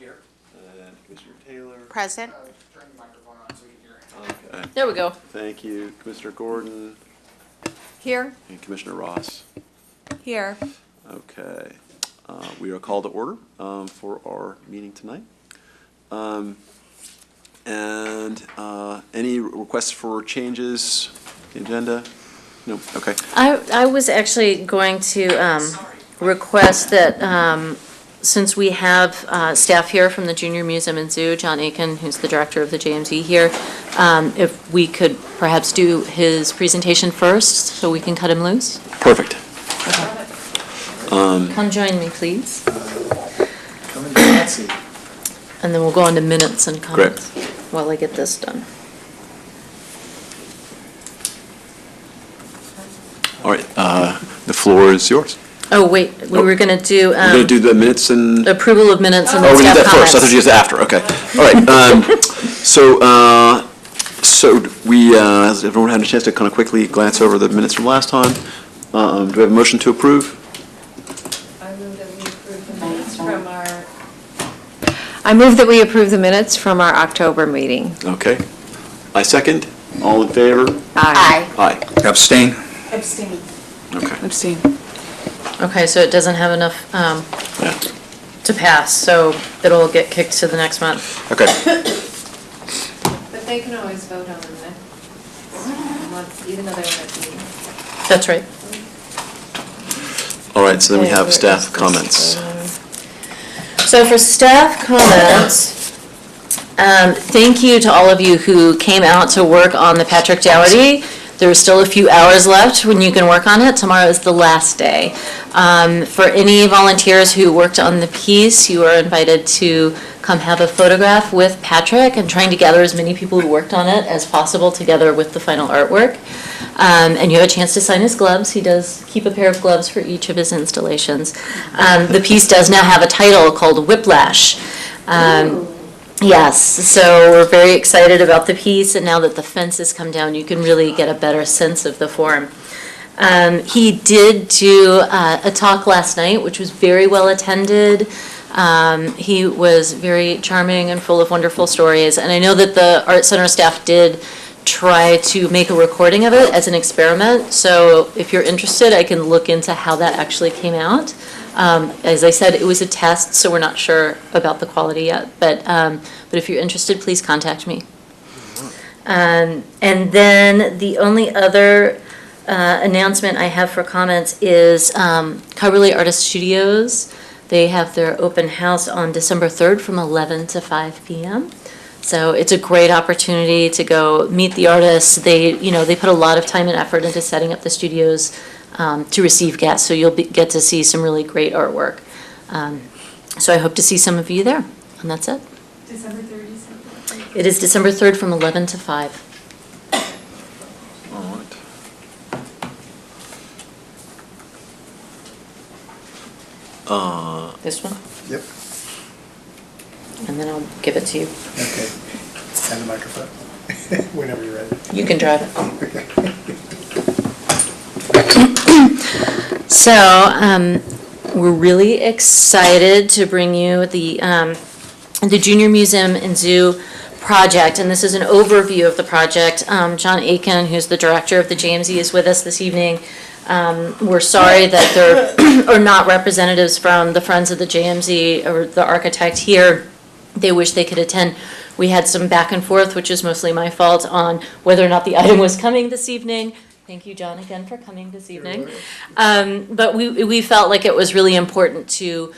Here. And Commissioner Taylor. Present. Turn the microphone on so we can hear it. Okay. There we go. Thank you, Commissioner Gordon Here. and Commissioner Ross. Here. Okay. We are called to order for our meeting tonight. Any requests for changes to the agenda? No? Okay. I was actually going to request that, since we have staff here from the Junior Museum and Zoo, John Aiken, who's the director of the JMZ here, if we could perhaps do his presentation first, so we can cut him loose. Perfect. Come join me, please. Come and fancy. And then we'll go on to minutes and comments while I get this done. All right. The floor is yours. Oh, wait, we were going to do We're going to do the minutes and... approval of minutes and Oh, then we did staff that first. I thought you comments. did that after. Okay. All right. So has everyone had a chance to kind of quickly glance over the minutes from last time? Do we have a motion to approve? I move that we approve the minutes from our October meeting. Okay. I second. All in favor? Aye. Aye. Abstain. Abstain. Okay. Abstain. Okay, so it doesn't have enough Yeah. to pass, so it'll get kicked to the next month. Okay. But they can always vote on the next month, even though they're not meeting. That's right. All right, so then we Okay, have where staff is this comments. one? So for staff comments, thank you to all of you who came out to work on the Patrick Dougherty. There are still a few hours left when you can work on it. Tomorrow is the last day. For any volunteers who worked on the piece, you are invited to come have a photograph with Patrick and trying to gather as many people who worked on it as possible together with the final artwork. And you have a chance to sign his gloves. He does keep a pair of gloves for each of his installations. The piece does now have a title called Whiplash. Yes, so we're very excited about the piece, and now that the fence has come down, you can really get a better sense of the form. He did do a talk last night, which was very well attended. He was very charming and full of wonderful stories, and I know that the Art Center staff did try to make a recording of it as an experiment, so if you're interested, I can look into how that actually came out. As I said, it was a test, so we're not sure about the quality yet, but if you're interested, please contact me. And then the only other announcement I have for comments is Coverly Artist Studios. They have their open house on December 3rd from 11 to 5 p.m. So it's a great opportunity to go meet the artists. They put a lot of time and effort into setting up the studios to receive guests, so you'll get to see some really great artwork. So I hope to see some of you there, and that's it. December 30th. It is December 3rd from 11 to 5. All right. This one, Yep. and then I'll give it to you. Okay. Send the microphone. Whenever you're ready. You can drive it. Okay. So we're really excited to bring you the Junior Museum and Zoo project, and this is an overview of the project. John Aiken, who's the director of the JMZ, is with us this evening. We're sorry that there are not representatives from the Friends of the JMZ or the architect here. They wish they could attend. We had some back and forth, which is mostly my fault, on whether or not the item was coming this evening. Thank you, John, again for coming this evening. But we felt like it was really important to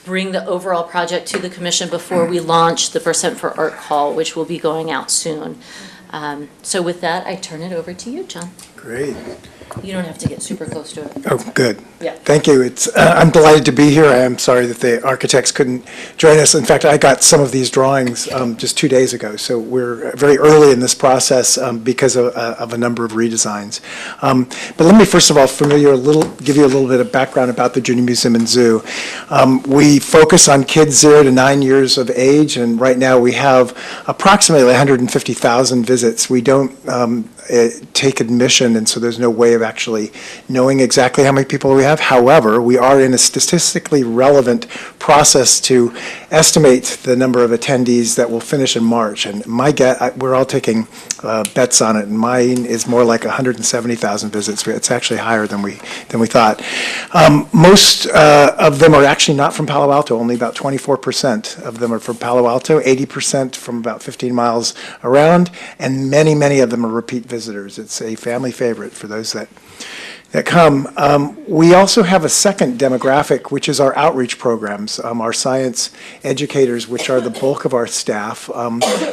bring the overall project to the commission before we launch the Percent for Art call, which will be going out soon. So with that, I turn it over to you, John. Great. You don't have to get super close to it. Oh, good. Yeah. Thank you. I'm delighted to be here. I am sorry that the architects couldn't join us. In fact, I got some of these drawings just 2 days ago, so we're very early in this process because of a number of redesigns. But let me first of all give you a little bit of background about the Junior Museum and Zoo. We focus on kids 0 to 9 years of age, and right now we have approximately 150,000 visits. We don't take admission, and so there's no way of actually knowing exactly how many people we have. However, we are in a statistically relevant process to estimate the number of attendees that will finish in March. And my guess, we're all taking bets on it, and mine is more like 170,000 visits. It's actually higher than we thought. Most of them are actually not from Palo Alto. Only about 24% of them are from Palo Alto, 80% from about 15 miles around, and many, many of them are repeat visitors. It's a family favorite for those that come. We also have a second demographic, which is our outreach programs. Our science educators, which are the bulk of our staff,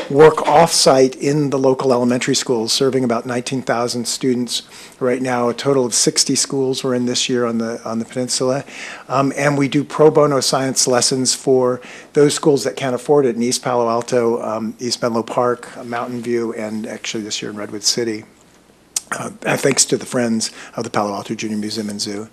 work off-site in the local elementary schools, serving about 19,000 students right now. A total of 60 schools we're in this year on the peninsula. And we do pro bono science lessons for those schools that can't afford it in East Palo Alto, East Menlo Park, Mountain View, and actually this year in Redwood City. Thanks to the Friends of the Palo Alto Junior Museum and Zoo.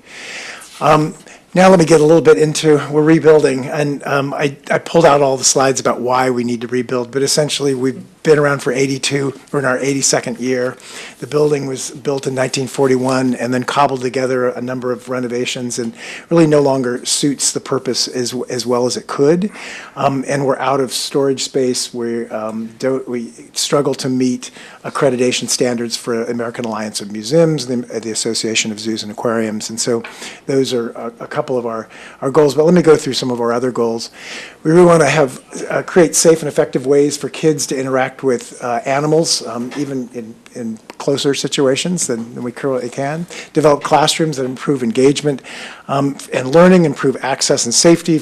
Now let me get a little bit into, we're rebuilding, and I pulled out all the slides about why we need to rebuild, but essentially we've been around for 82, we're in our 82nd year. The building was built in 1941 and then cobbled together a number of renovations and really no longer suits the purpose as well as it could. And we're out of storage space. We struggle to meet accreditation standards for American Alliance of Museums, the Association of Zoos and Aquariums, and so those are a couple of our goals, but let me go through some of our other goals. We really want to have create safe and effective ways for kids to interact with animals, even in closer situations than we currently can. Develop classrooms that improve engagement and learning, improve access and safety.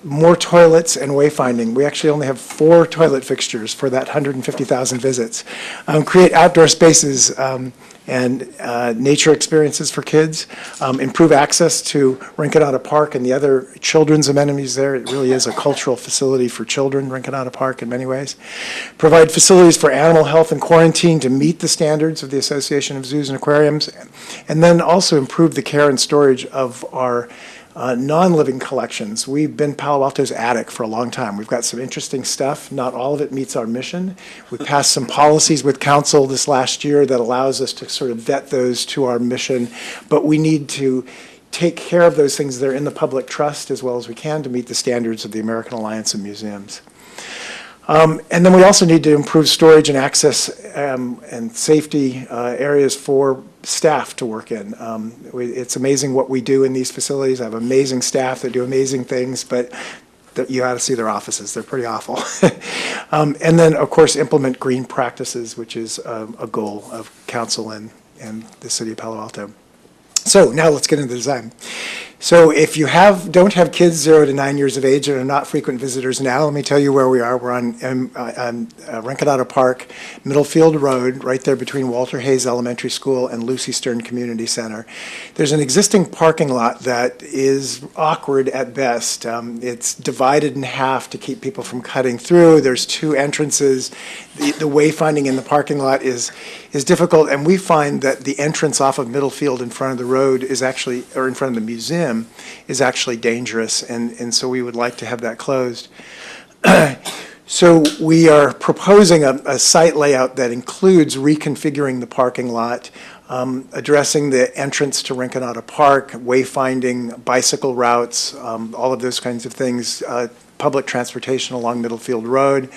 More toilets and wayfinding. We actually only have 4 toilet fixtures for that 150,000 visits. Create outdoor spaces and nature experiences for kids. Improve access to Rinconada Park and the other children's amenities there. It really is a cultural facility for children, Rinconada Park, in many ways. Provide facilities for animal health and quarantine to meet the standards of the Association of Zoos and Aquariums. And then also improve the care and storage of our non-living collections. We've been Palo Alto's attic for a long time. We've got some interesting stuff. Not all of it meets our mission. We passed some policies with council this last year that allows us to sort of vet those to our mission, but we need to take care of those things that are in the public trust as well as we can to meet the standards of the American Alliance of Museums. And then we also need to improve storage and access and safety areas for staff to work in. It's amazing what we do in these facilities. I have amazing staff that do amazing things, but you ought to see their offices. They're pretty awful. And then, of course, implement green practices, which is a goal of council and the city of Palo Alto. So now let's get into the design. So if you don't have kids 0 to 9 years of age and are not frequent visitors now, let me tell you where we are. We're on Rinconada Park, Middlefield Road, right there between Walter Hayes Elementary School and Lucy Stern Community Center. There's an existing parking lot that is awkward at best. It's divided in half to keep people from cutting through. There's 2 entrances. The wayfinding in the parking lot is difficult, and we find that the entrance off of Middlefield in front of the road is actually, or in front of the museum, is actually dangerous, and so we would like to have that closed. So we are proposing a site layout that includes reconfiguring the parking lot, addressing the entrance to Rinconada Park, wayfinding, bicycle routes, all of those kinds of things, public transportation along Middlefield Road.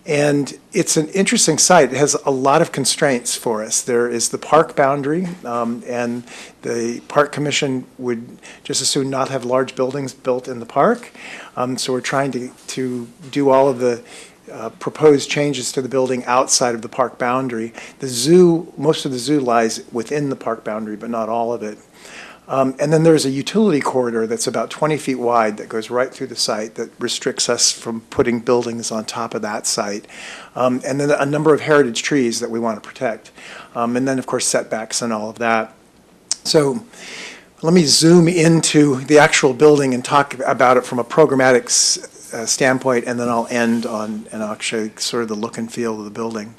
And it's an interesting site. It has a lot of constraints for us. There is the park boundary, and the Park Commission would just as soon not have large buildings built in the park. So we're trying to do all of the proposed changes to the building outside of the park boundary. The zoo, most of the zoo lies within the park boundary, but not all of it. And then there's a utility corridor that's about 20 feet wide that goes right through the site that restricts us from putting buildings on top of that site. And then a number of heritage trees that we want to protect. And then, of course, setbacks and all of that. So let me zoom into the actual building and talk about it from a programmatic standpoint, and then I'll end on and I'll show you sort of the look and feel of the building.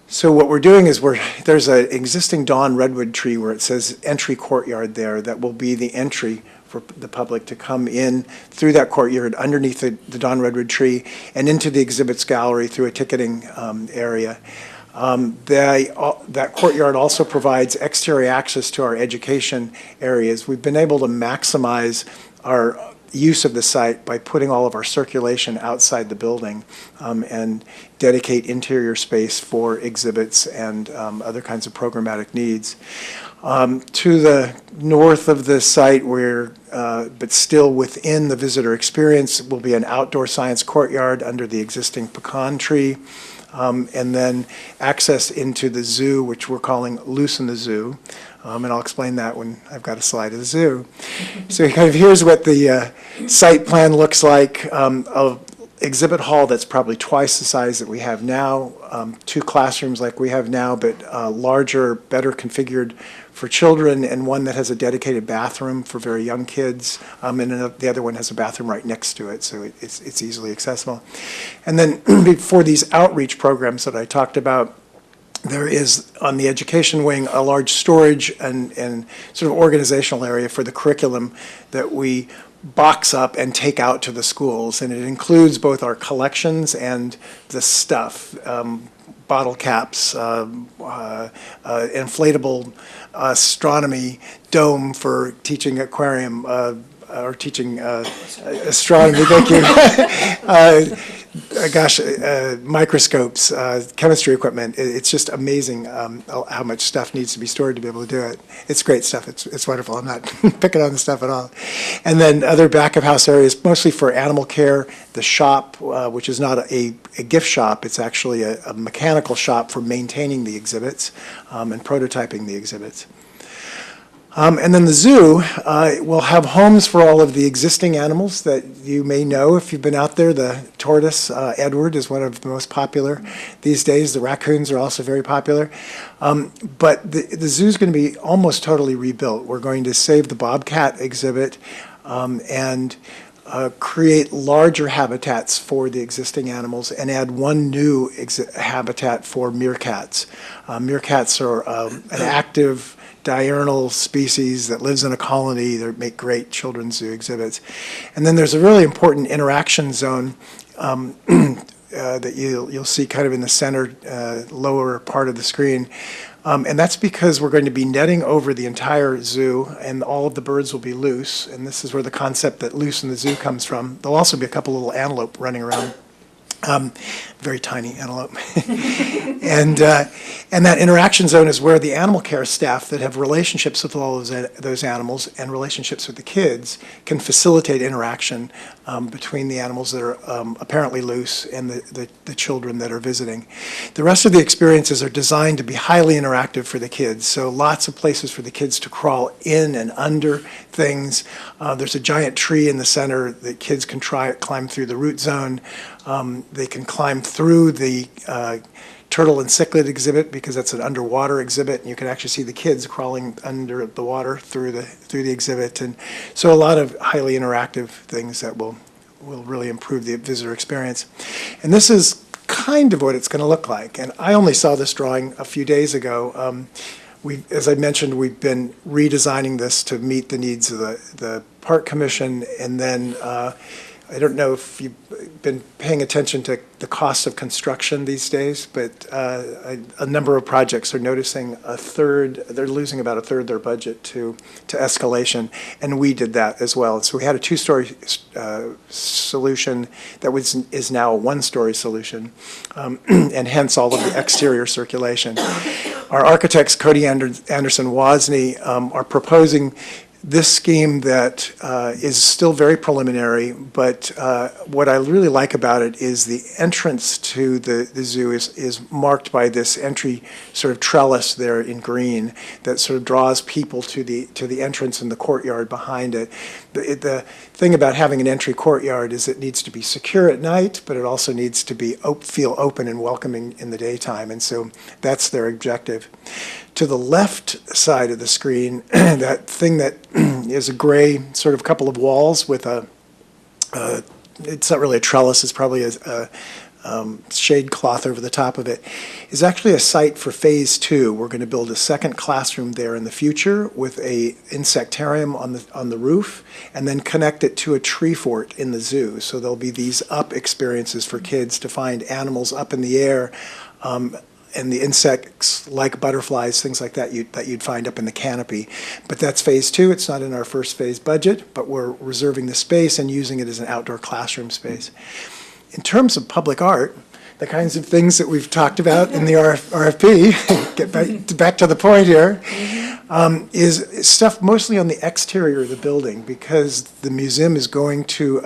So what we're doing is there's an existing dawn redwood tree where it says entry courtyard there that will be the entry for the public to come in through that courtyard underneath the Don Redwood tree and into the exhibits gallery through a ticketing area. That courtyard also provides exterior access to our education areas. We've been able to maximize our use of the site by putting all of our circulation outside the building and dedicate interior space for exhibits and other kinds of programmatic needs. To the north of the site, but still within the visitor experience, will be an outdoor science courtyard under the existing pecan tree. And then access into the zoo, which we're calling Loosen the Zoo. And I'll explain that when I've got a slide of the zoo. So kind of here's what the site plan looks like. An exhibit hall that's probably twice the size that we have now, 2 classrooms like we have now, but larger, better configured for children, and one that has a dedicated bathroom for very young kids, and the other one has a bathroom right next to it, so it's easily accessible. And then for these outreach programs that I talked about, there is, on the education wing, a large storage and sort of organizational area for the curriculum that we box up and take out to the schools, and it includes both our collections and the stuff, bottle caps, inflatable astronomy dome for teaching aquarium, or teaching astronomy, thank you. Microscopes, chemistry equipment. It's just amazing how much stuff needs to be stored to be able to do it. It's great stuff. It's wonderful. I'm not picking on the stuff at all. And then other back of house areas, mostly for animal care. The shop, which is not a gift shop, it's actually a mechanical shop for maintaining the exhibits and prototyping the exhibits. And then the zoo will have homes for all of the existing animals that you may know if you've been out there. The tortoise, Edward, is one of the most popular these days. The raccoons are also very popular. But the zoo is going to be almost totally rebuilt. We're going to save the bobcat exhibit and create larger habitats for the existing animals and add one new habitat for meerkats. Meerkats are an active diurnal species that lives in a colony. They make great children's zoo exhibits. And then there's a really important interaction zone that you'll see kind of in the center lower part of the screen. And that's because we're going to be netting over the entire zoo, and all of the birds will be loose. And this is where the concept that loose in the zoo comes from. There'll also be a couple little antelope running around. Very tiny antelope. And that interaction zone is where the animal care staff that have relationships with all of those animals and relationships with the kids can facilitate interaction between the animals that are apparently loose and the children that are visiting. The rest of the experiences are designed to be highly interactive for the kids, so lots of places for the kids to crawl in and under things. There's a giant tree in the center that kids can climb through the root zone. They can climb through the turtle and cichlid exhibit because that's an underwater exhibit, and you can actually see the kids crawling under the water through the exhibit. And so a lot of highly interactive things that will really improve the visitor experience. And this is kind of what it's going to look like. And I only saw this drawing a few days ago. As I mentioned, we've been redesigning this to meet the needs of the Park Commission, and then I don't know if you've been paying attention to the cost of construction these days, but a number of projects are noticing they're losing about a third of their budget to escalation, and we did that as well. So we had a 2-story solution that is now a 1-story solution, and hence all of the exterior circulation. Our architects, Cody Anderson Wozni, are proposing this scheme that is still very preliminary, but what I really like about it is the entrance to the zoo is marked by this entry sort of trellis there in green that sort of draws people to the entrance and the courtyard behind it. The thing about having an entry courtyard is it needs to be secure at night, but it also needs to feel open and welcoming in the daytime, and so that's their objective. To the left side of the screen, that thing that is a gray sort of couple of walls with it's not really a trellis, it's probably shade cloth over the top of it, is actually a site for Phase 2. We're going to build a second classroom there in the future with a insectarium on the roof, and then connect it to a tree fort in the zoo. So there'll be these up experiences for kids to find animals up in the air, and the insects like butterflies, things like that you'd find up in the canopy. But that's Phase 2. It's not in our first phase budget, but we're reserving the space and using it as an outdoor classroom space. In terms of public art, the kinds of things that we've talked about in the RFP, get back to the point here, is stuff mostly on the exterior of the building, because the museum is going to,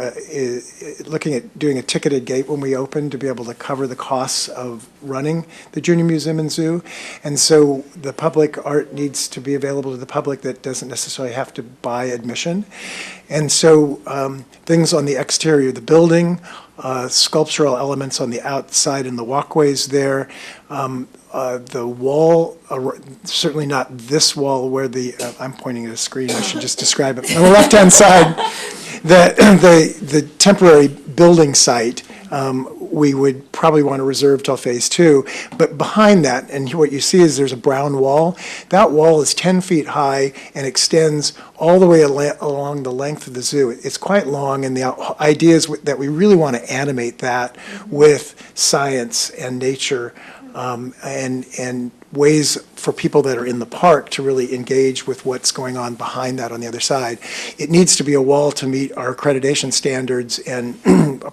looking at doing a ticketed gate when we open to be able to cover the costs of running the Junior Museum and Zoo. And so the public art needs to be available to the public that doesn't necessarily have to buy admission. And so things on the exterior of the building, sculptural elements on the outside and the walkways there. The wall, certainly not this wall where I'm pointing at a screen, I should just describe it. On the left-hand side, the temporary building site, we would probably want to reserve till Phase 2. But behind that, and what you see is there's a brown wall. That wall is 10 feet high and extends all the way along the length of the zoo. It's quite long, and the idea is that we really want to animate that with science and nature, and ways for people that are in the park to really engage with what's going on behind that on the other side. It needs to be a wall to meet our accreditation standards and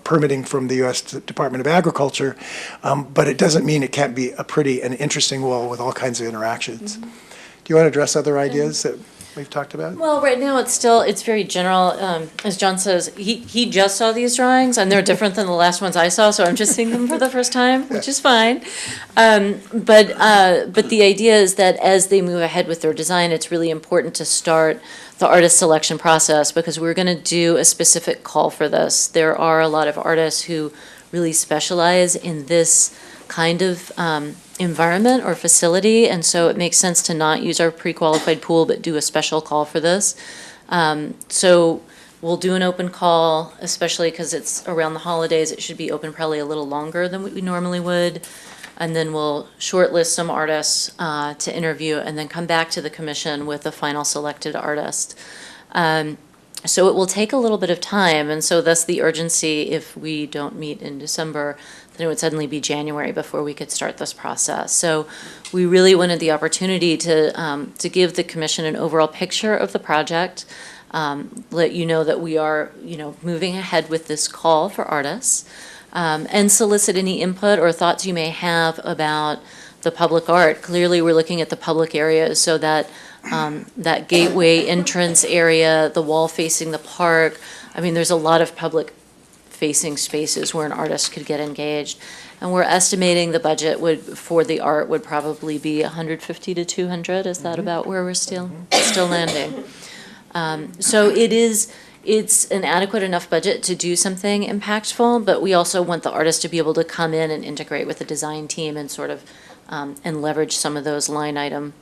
permitting from the U.S. Department of Agriculture, but it doesn't mean it can't be a pretty and interesting wall with all kinds of interactions. Do you want to address other ideas that we've talked about? Well, right now, it's very general. As John says, he just saw these drawings, and they're different than the last ones I saw, so I'm just seeing them for the first time, which is fine. But the idea is that as they move ahead with their design, it's really important to start the artist selection process, because we're going to do a specific call for this. There are a lot of artists who really specialize in this kind of environment or facility, and so it makes sense to not use our pre-qualified pool, but do a special call for this. So we'll do an open call, especially because it's around the holidays. It should be open probably a little longer than we normally would. And then we'll shortlist some artists to interview, and then come back to the commission with a final selected artist. So it will take a little bit of time, and so thus the urgency. If we don't meet in December, then it would suddenly be January before we could start this process. So we really wanted the opportunity to give the commission an overall picture of the project, let you know that we are, moving ahead with this call for artists, and solicit any input or thoughts you may have about the public art. Clearly, we're looking at the public areas, so that that gateway entrance area, the wall facing the park. I mean, there's a lot of public facing spaces where an artist could get engaged. And we're estimating the budget for the art would probably be 150 to 200. Is that about where we're still landing? So it's an adequate enough budget to do something impactful, but we also want the artist to be able to come in and integrate with the design team and sort of, and leverage some of those line item,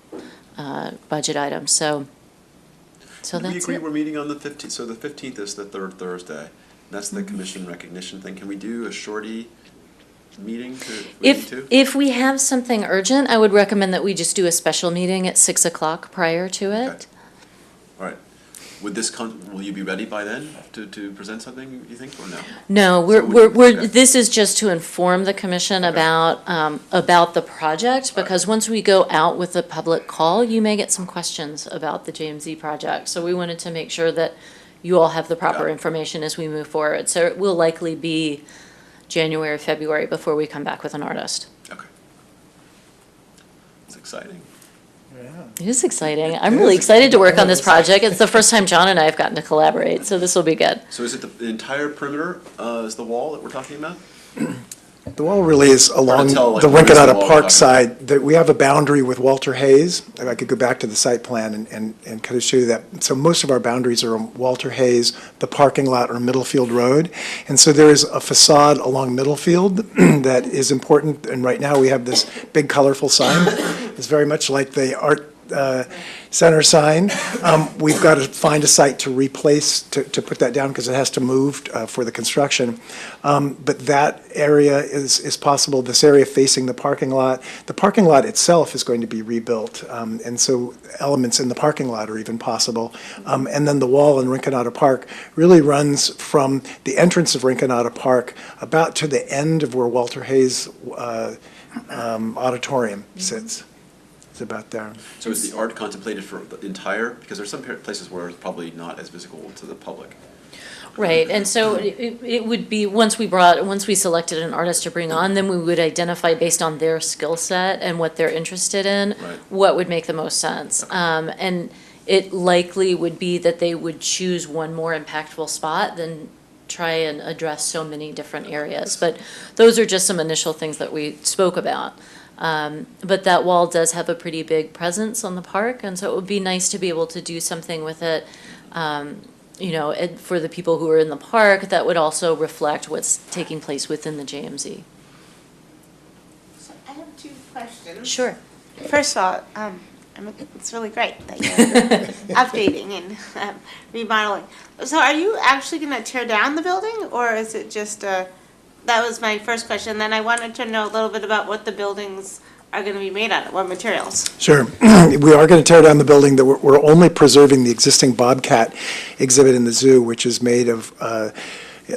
budget items. So that's it. We agree we're meeting on the 15th, so the 15th is the third Thursday. That's the commission recognition thing. Can we do a shorty meeting If we have something urgent, I would recommend that we just do a special meeting at 6 o'clock prior to it. Okay. All right. Will you be ready by then to present something, you think, or no? No, okay. This is just to inform the commission about the project, because once we go out with the public call, you may get some questions about the JMZ project. So we wanted to make sure that you all have the proper information as we move forward. So it will likely be January, February before we come back with an artist. Okay. It's exciting. It is exciting. I'm really excited to work on this project. It's the first time John and I have gotten to collaborate, so this will be good. So is it the entire perimeter is the wall that we're talking about? The wall really is along tell, like, the where is the Rinconada wall Park talking side. We have a boundary with Walter Hayes. I could go back to the site plan and kind of show you that. So most of our boundaries are on Walter Hayes, the parking lot, or Middlefield Road. And so there is a facade along Middlefield that is important. And right now we have this big colorful sign. It's very much like the art Center sign. We've got to find a site to replace, to put that down, because it has to move for the construction. But that area is possible, this area facing the parking lot. The parking lot itself is going to be rebuilt, and so elements in the parking lot are even possible. And then the wall in Rinconada Park really runs from the entrance of Rinconada Park about to the end of where Walter Hayes Auditorium sits. It's about there. So is the art contemplated for the entire, because there's some places where it's probably not as visible to the public? Right, and so it would be, once we selected an artist to bring on, then we would identify based on their skill set and what they're interested in, Right. what would make the most sense. And it likely would be that they would choose one more impactful spot than try and address so many different areas. But those are just some initial things that we spoke about. But that wall does have a pretty big presence on the park, and so it would be nice to be able to do something with it, for the people who are in the park that would also reflect what's taking place within the JMZ. So I have two questions. Sure. First of all, it's really great that you're updating and remodeling. So are you actually going to tear down the building, or is it just that was my first question. Then I wanted to know a little bit about what the buildings are going to be made out of, what materials. Sure. We are going to tear down the building. We're only preserving the existing Bobcat exhibit in the zoo, which is made of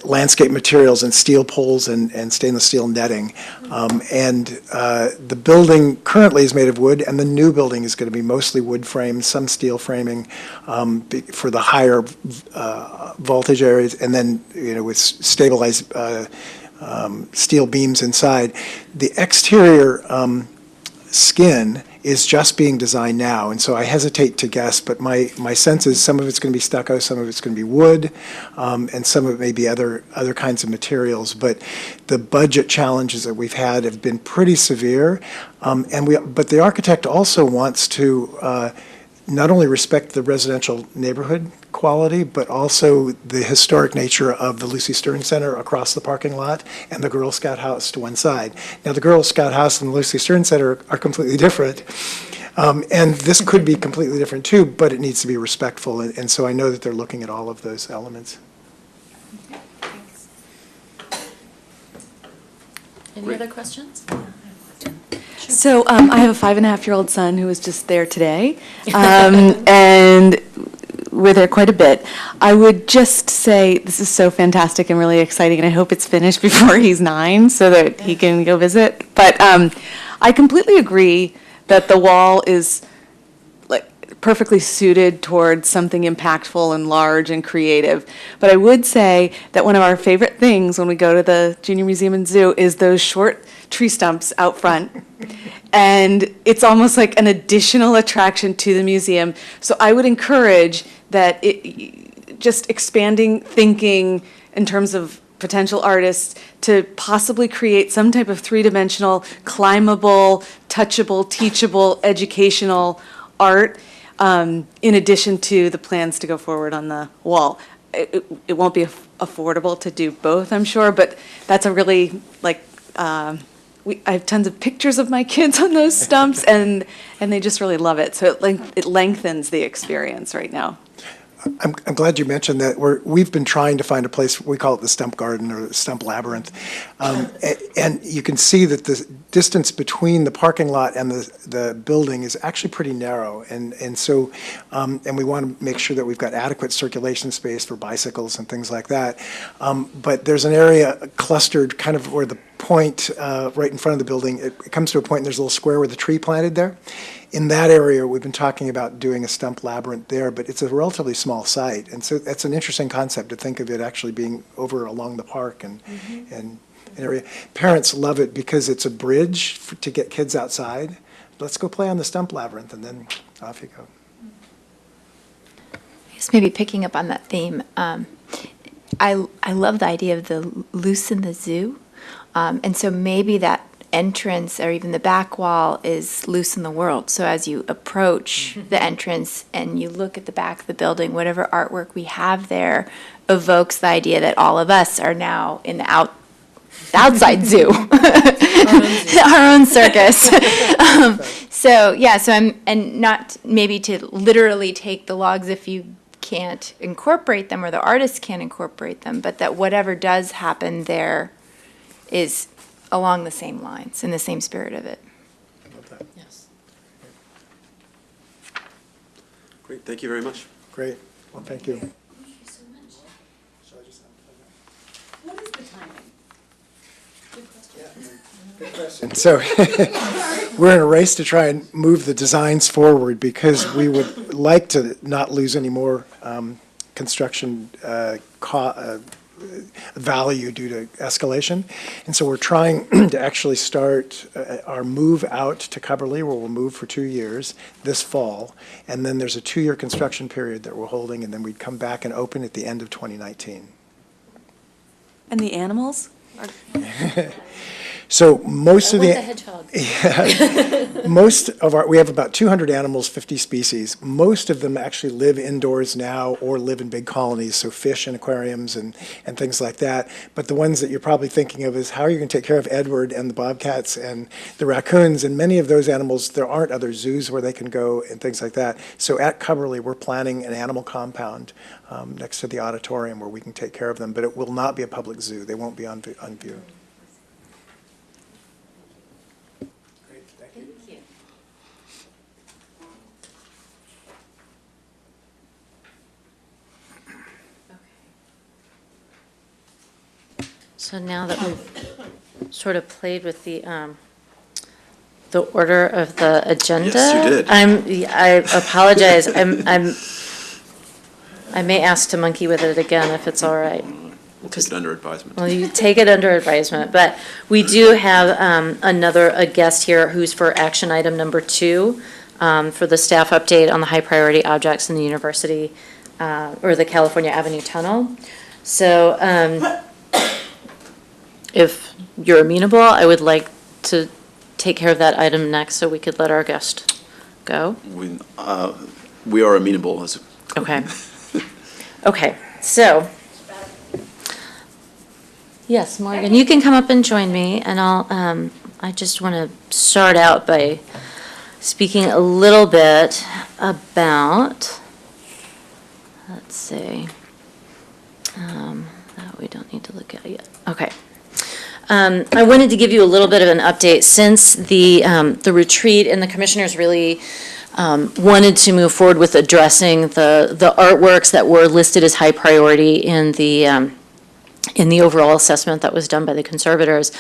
landscape materials and steel poles and stainless steel netting. The building currently is made of wood, and the new building is going to be mostly wood frame, some steel framing for the higher voltage areas, and then with stabilized steel beams inside. The exterior skin is just being designed now, and so I hesitate to guess, but my sense is some of it's going to be stucco, some of it's going to be wood, and some of it may be other kinds of materials. But the budget challenges that we've had have been pretty severe, but the architect also wants to not only respect the residential neighborhood quality, but also the historic nature of the Lucy Stern Center across the parking lot and the Girl Scout house to one side. Now, the Girl Scout house and the Lucy Stern Center are completely different, and this could be completely different too, but it needs to be respectful, and so I know that they're looking at all of those elements. Any other questions? So I have a 5.5-year-old son who was just there today, and we're there quite a bit. I would just say this is so fantastic and really exciting, and I hope it's finished before he's 9 so that he can go visit. But I completely agree that the wall is perfectly suited towards something impactful and large and creative. But I would say that one of our favorite things when we go to the Junior Museum and Zoo is those short tree stumps out front. And it's almost like an additional attraction to the museum. So I would encourage that just expanding thinking in terms of potential artists to possibly create some type of three-dimensional, climbable, touchable, teachable, educational art in addition to the plans to go forward on the wall. It won't be affordable to do both, I'm sure, but that's a really, I have tons of pictures of my kids on those stumps, and they just really love it. So it lengthens the experience right now. I'm glad you mentioned that. We've been trying to find a place, we call it the Stump Garden or the Stump Labyrinth. And you can see that the distance between the parking lot and the building is actually pretty narrow. And we want to make sure that we've got adequate circulation space for bicycles and things like that. But there's an area clustered kind of where the point right in front of the building, it comes to a point and there's a little square with a tree planted there. In that area, we've been talking about doing a stump labyrinth there, but it's a relatively small site. And so that's an interesting concept to think of it actually being over along the park and an area. Parents love it because it's a bridge to get kids outside. Let's go play on the stump labyrinth, and then off you go. I guess maybe picking up on that theme, I love the idea of the loose in the zoo. And so maybe that entrance or even the back wall is loose in the world. So as you approach the entrance and you look at the back of the building, whatever artwork we have there evokes the idea that all of us are now in the outside zoo, our own circus. So, yeah, and not maybe to literally take the logs if you can't incorporate them or the artist can't incorporate them, but that whatever does happen there is along the same lines, in the same spirit of it. Yes. Great, thank you very much. Great, well, thank you. What is the timing? And so we're in a race to try and move the designs forward because we would like to not lose any more construction value due to escalation. And so we're trying to actually start our move out to Coverly, where we'll move for 2 years this fall. And then there's a 2-year construction period that we're holding, and then we'd come back and open at the end of 2019. And the animals? So most of I the. want the hedgehog. Most of we have about 200 animals, 50 species. Most of them actually live indoors now or live in big colonies, so fish in aquariums and things like that. But the ones that you're probably thinking of is how are you going to take care of Edward and the bobcats and the raccoons? And many of those animals, there aren't other zoos where they can go and things like that. So at Coverly, we're planning an animal compound next to the auditorium where we can take care of them. But it will not be a public zoo. They won't be on view. So now that we've sort of played with the order of the agenda. Yes, you did. I apologize. I may ask to monkey with it again if it's all right. We'll take it under advisement. Well, you take it under advisement, but we do have a guest here who's for action item number 2, for the staff update on the high priority objects in the university, or the California Avenue Tunnel. So if you're amenable, I would like to take care of that item next so we could let our guest go. We are amenable as a. Okay. Okay, so. Yes, Morgan, you can come up and join me, and I just want to start out by speaking a little bit about, let's see, that we don't need to look at yet. Okay. I wanted to give you a little bit of an update since the retreat, and the commissioners really wanted to move forward with addressing the artworks that were listed as high priority in the overall assessment that was done by the conservators.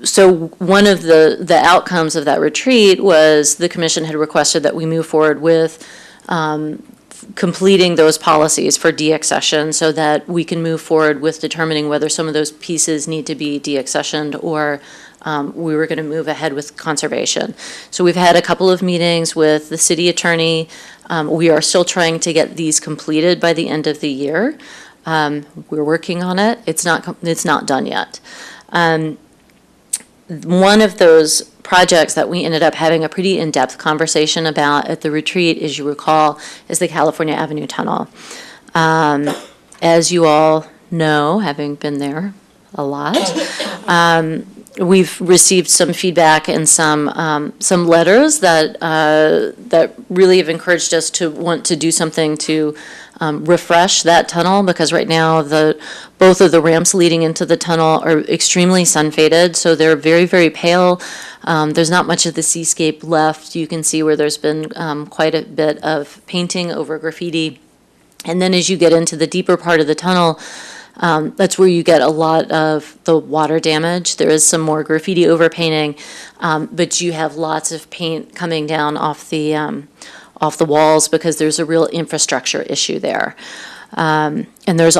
So one of the outcomes of that retreat was the commission had requested that we move forward with completing those policies for deaccession so that we can move forward with determining whether some of those pieces need to be deaccessioned or we were going to move ahead with conservation. So we've had a couple of meetings with the city attorney. We are still trying to get these completed by the end of the year. We're working on it. It's not done yet. One of those projects that we ended up having a pretty in-depth conversation about at the retreat, as you recall, is the California Avenue Tunnel. As you all know, having been there a lot, we've received some feedback and some letters that really have encouraged us to want to do something to refresh that tunnel, because right now both of the ramps leading into the tunnel are extremely sun-faded, so they're very, very pale. There's not much of the seascape left. You can see where there's been quite a bit of painting over graffiti. And then as you get into the deeper part of the tunnel, that's where you get a lot of the water damage. There is some more graffiti overpainting, but you have lots of paint coming down off the walls because there's a real infrastructure issue there. And there's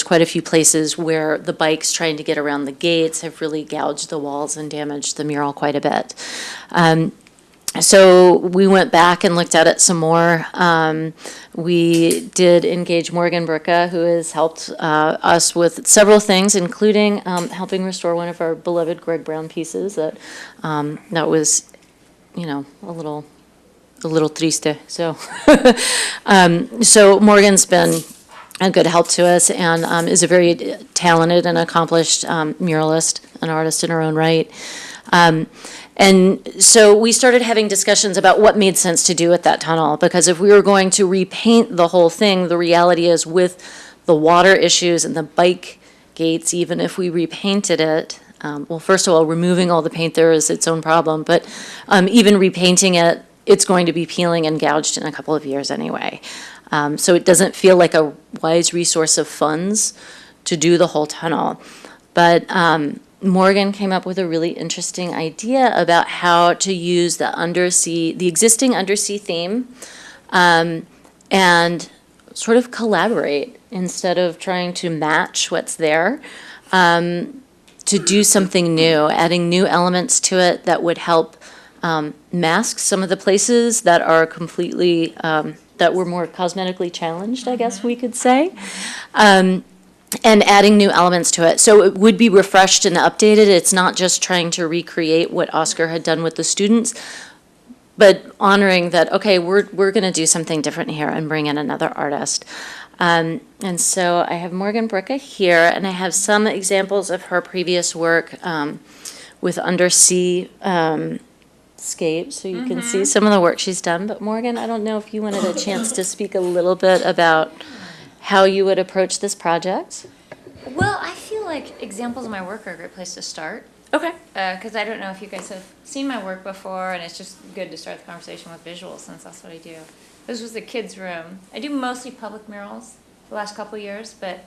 quite a few places where the bikes trying to get around the gates have really gouged the walls and damaged the mural quite a bit. So we went back and looked at it some more. We did engage Morgan Burka, who has helped us with several things, including helping restore one of our beloved Greg Brown pieces that was, a little triste. So, so Morgan's been a good help to us and is a very talented and accomplished muralist, an artist in her own right. And so we started having discussions about what made sense to do at that tunnel, because if we were going to repaint the whole thing, the reality is with the water issues and the bike gates, even if we repainted it, well, first of all, removing all the paint there is its own problem, but even repainting it, it's going to be peeling and gouged in a couple of years anyway. So it doesn't feel like a wise resource of funds to do the whole tunnel. But Morgan came up with a really interesting idea about how to use the existing undersea theme, and sort of collaborate instead of trying to match what's there, to do something new, adding new elements to it that would help mask some of the places that are completely, that were more cosmetically challenged, I guess we could say. And adding new elements to it. So it would be refreshed and updated. It's not just trying to recreate what Oscar had done with the students, but honoring that, okay, we're going to do something different here and bring in another artist. And so I have Morgan Bricka here, and I have some examples of her previous work with undersea scapes, so you can see some of the work she's done. But Morgan, I don't know if you wanted a chance to speak a little bit about how you would approach this project. Well, I feel like examples of my work are a great place to start. Okay. Because I don't know if you guys have seen my work before, and it's just good to start the conversation with visuals since that's what I do. This was the kids' room. I do mostly public murals the last couple of years, but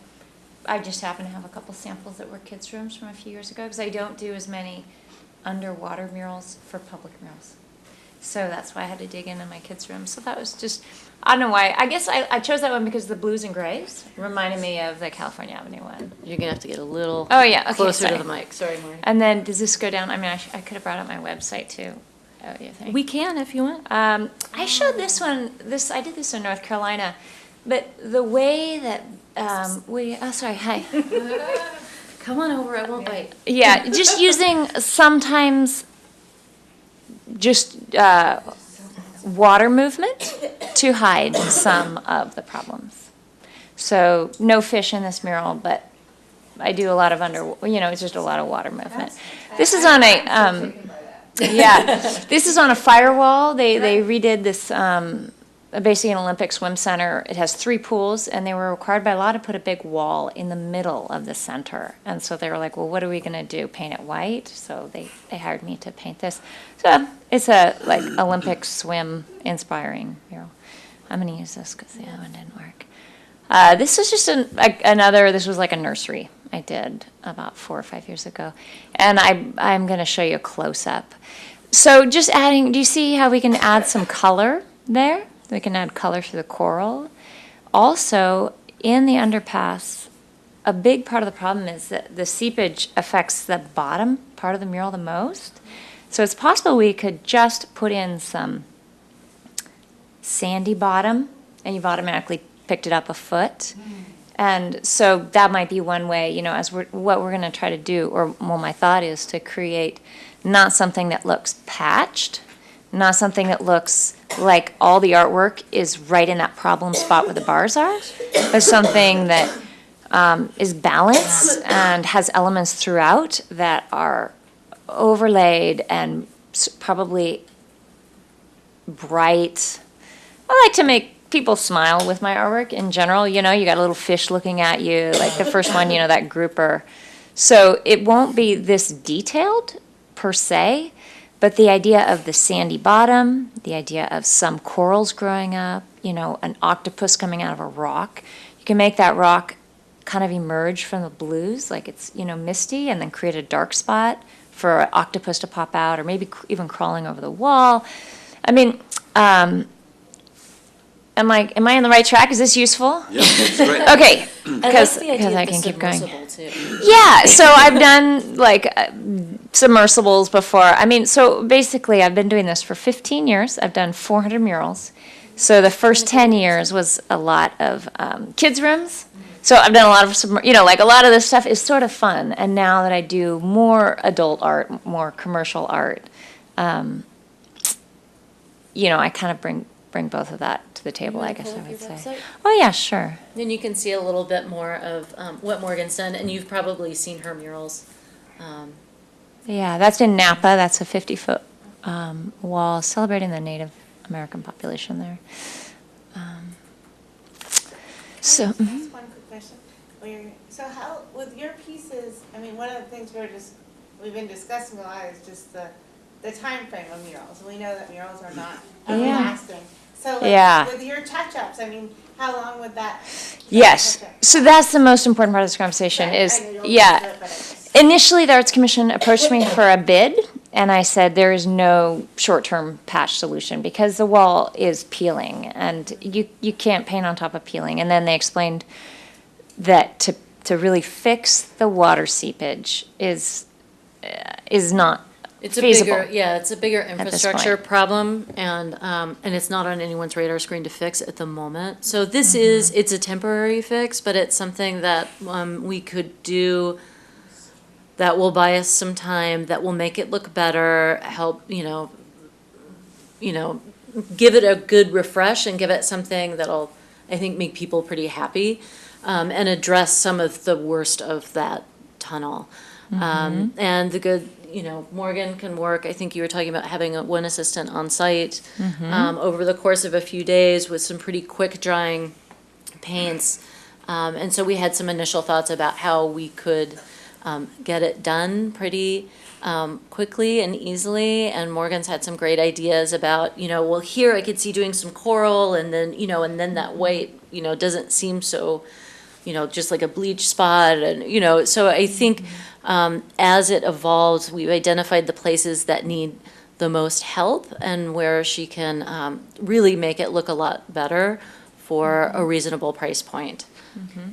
I just happen to have a couple samples that were kids' rooms from a few years ago because I don't do as many underwater murals for public murals. So that's why I had to dig into my kids' room. So that was just, I don't know why. I guess I chose that one because the blues and grays reminded me of the California Avenue one. You're going to have to get a little Oh, yeah. Okay, closer sorry. to the mic. Sorry, Morgan. And then does this go down? I mean, I could have brought up my website too. Oh, you think? We can if you want. I showed this one. I did this in North Carolina, but the way that oh, sorry, hi. Come on over, I won't bite. Yeah, just using sometimes just water movement to hide some of the problems. So no fish in this mural, but I do a lot of it's just a lot of water movement. This is on a, this is on a firewall. They redid this, basically an Olympic swim center. It has 3 pools, and they were required by law to put a big wall in the middle of the center. And so they were like, well, what are we going to do, paint it white? So they hired me to paint this. So it's a like Olympic swim inspiring mural. I'm going to use this because the other one didn't work. This is just this was like a nursery I did about 4 or 5 years ago. And I'm going to show you a close-up. So just adding, do you see how we can add some color there? We can add color to the coral. Also, in the underpass, a big part of the problem is that the seepage affects the bottom part of the mural the most. So it's possible we could just put in some sandy bottom, and you've automatically picked it up a foot. And so that might be one way, as what we're going to try to do, or well, my thought is to create not something that looks patched, not something that looks like all the artwork is right in that problem spot where the bars are, but something that is balanced and has elements throughout that are overlaid and probably bright. I like to make people smile with my artwork in general. You got a little fish looking at you, like the first one, that grouper. So it won't be this detailed per se, but the idea of the sandy bottom, the idea of some corals growing up, an octopus coming out of a rock, you can make that rock kind of emerge from the blues, like it's, misty, and then create a dark spot for an octopus to pop out, or maybe even crawling over the wall. I mean, am I in the right track? Is this useful? Yeah, that's great. Okay, because I can keep going. Yeah, so I've done submersibles before. I mean, so basically I've been doing this for 15 years. I've done 400 murals. So the first 10 years was a lot of kids' rooms. So I've done a lot of, a lot of this stuff is sort of fun. And now that I do more adult art, more commercial art, I kind of bring both of that to the table, I guess I would say. Oh, yeah, sure. Then you can see a little bit more of what Morgan's done, and you've probably seen her murals Yeah, that's in Napa. That's a 50-foot wall celebrating the Native American population there. So, Just one quick question. So how, with your pieces, I mean, one of the things we've been discussing a lot is just the timeframe of murals. And we know that murals are not everlasting. So Yeah. with your touch-ups, I mean, how long would that? yes, so that's the most important part of this conversation is, Initially, the Arts Commission approached me for a bid, and I said there is no short-term patch solution because the wall is peeling, and you can't paint on top of peeling. And then they explained that to really fix the water seepage is not It's a feasible. it's a bigger this infrastructure point. problem, and it's not on anyone's radar screen to fix at the moment. So this it's a temporary fix, but it's something that we could do that will buy us some time, that will make it look better, help, give it a good refresh and give it something that'll, I think, make people pretty happy, and address some of the worst of that tunnel. And the good, Morgan can work, I think you were talking about having one assistant on site over the course of a few days with some pretty quick drying paints. And so we had some initial thoughts about how we could get it done pretty quickly and easily. And Morgan's had some great ideas about, well, here I could see doing some coral and then, and then that white, doesn't seem so, just like a bleach spot. And, so I think as it evolves, we've identified the places that need the most help and where she can really make it look a lot better for a reasonable price point.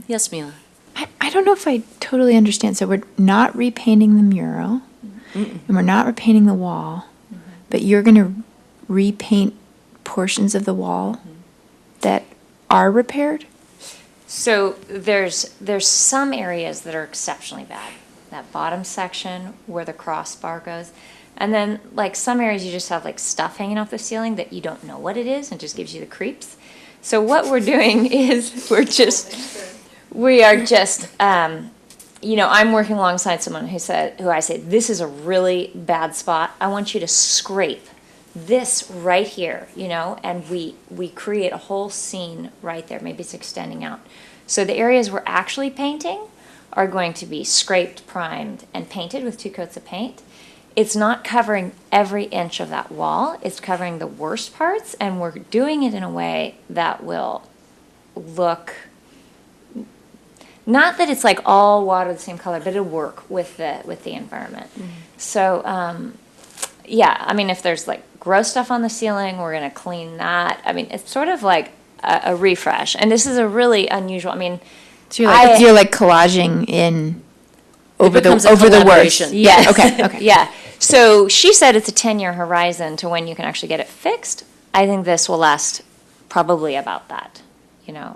Yes, Mila? I don't know if I totally understand. So we're not repainting the mural, and we're not repainting the wall, but you're going to repaint portions of the wall that are repaired? So there's some areas that are exceptionally bad. That bottom section where the crossbar goes. And then like some areas you just have like stuff hanging off the ceiling that you don't know what it is and just gives you the creeps. So what we're doing is we are just, I'm working alongside someone who I say, this is a really bad spot. I want you to scrape this right here, and we create a whole scene right there. Maybe it's extending out. So the areas we're actually painting are going to be scraped, primed, and painted with 2 coats of paint. It's not covering every inch of that wall. It's covering the worst parts, and we're doing it in a way that will look, not that it's like all water the same color, but it'll work with the environment. So, if there's like gross stuff on the ceiling, we're going to clean that. It's sort of like a refresh. And this is a really unusual, So you're like collaging in over the worst. collaboration. Yes. Okay. Yeah. So she said it's a 10-year horizon to when you can actually get it fixed. I think this will last probably about that.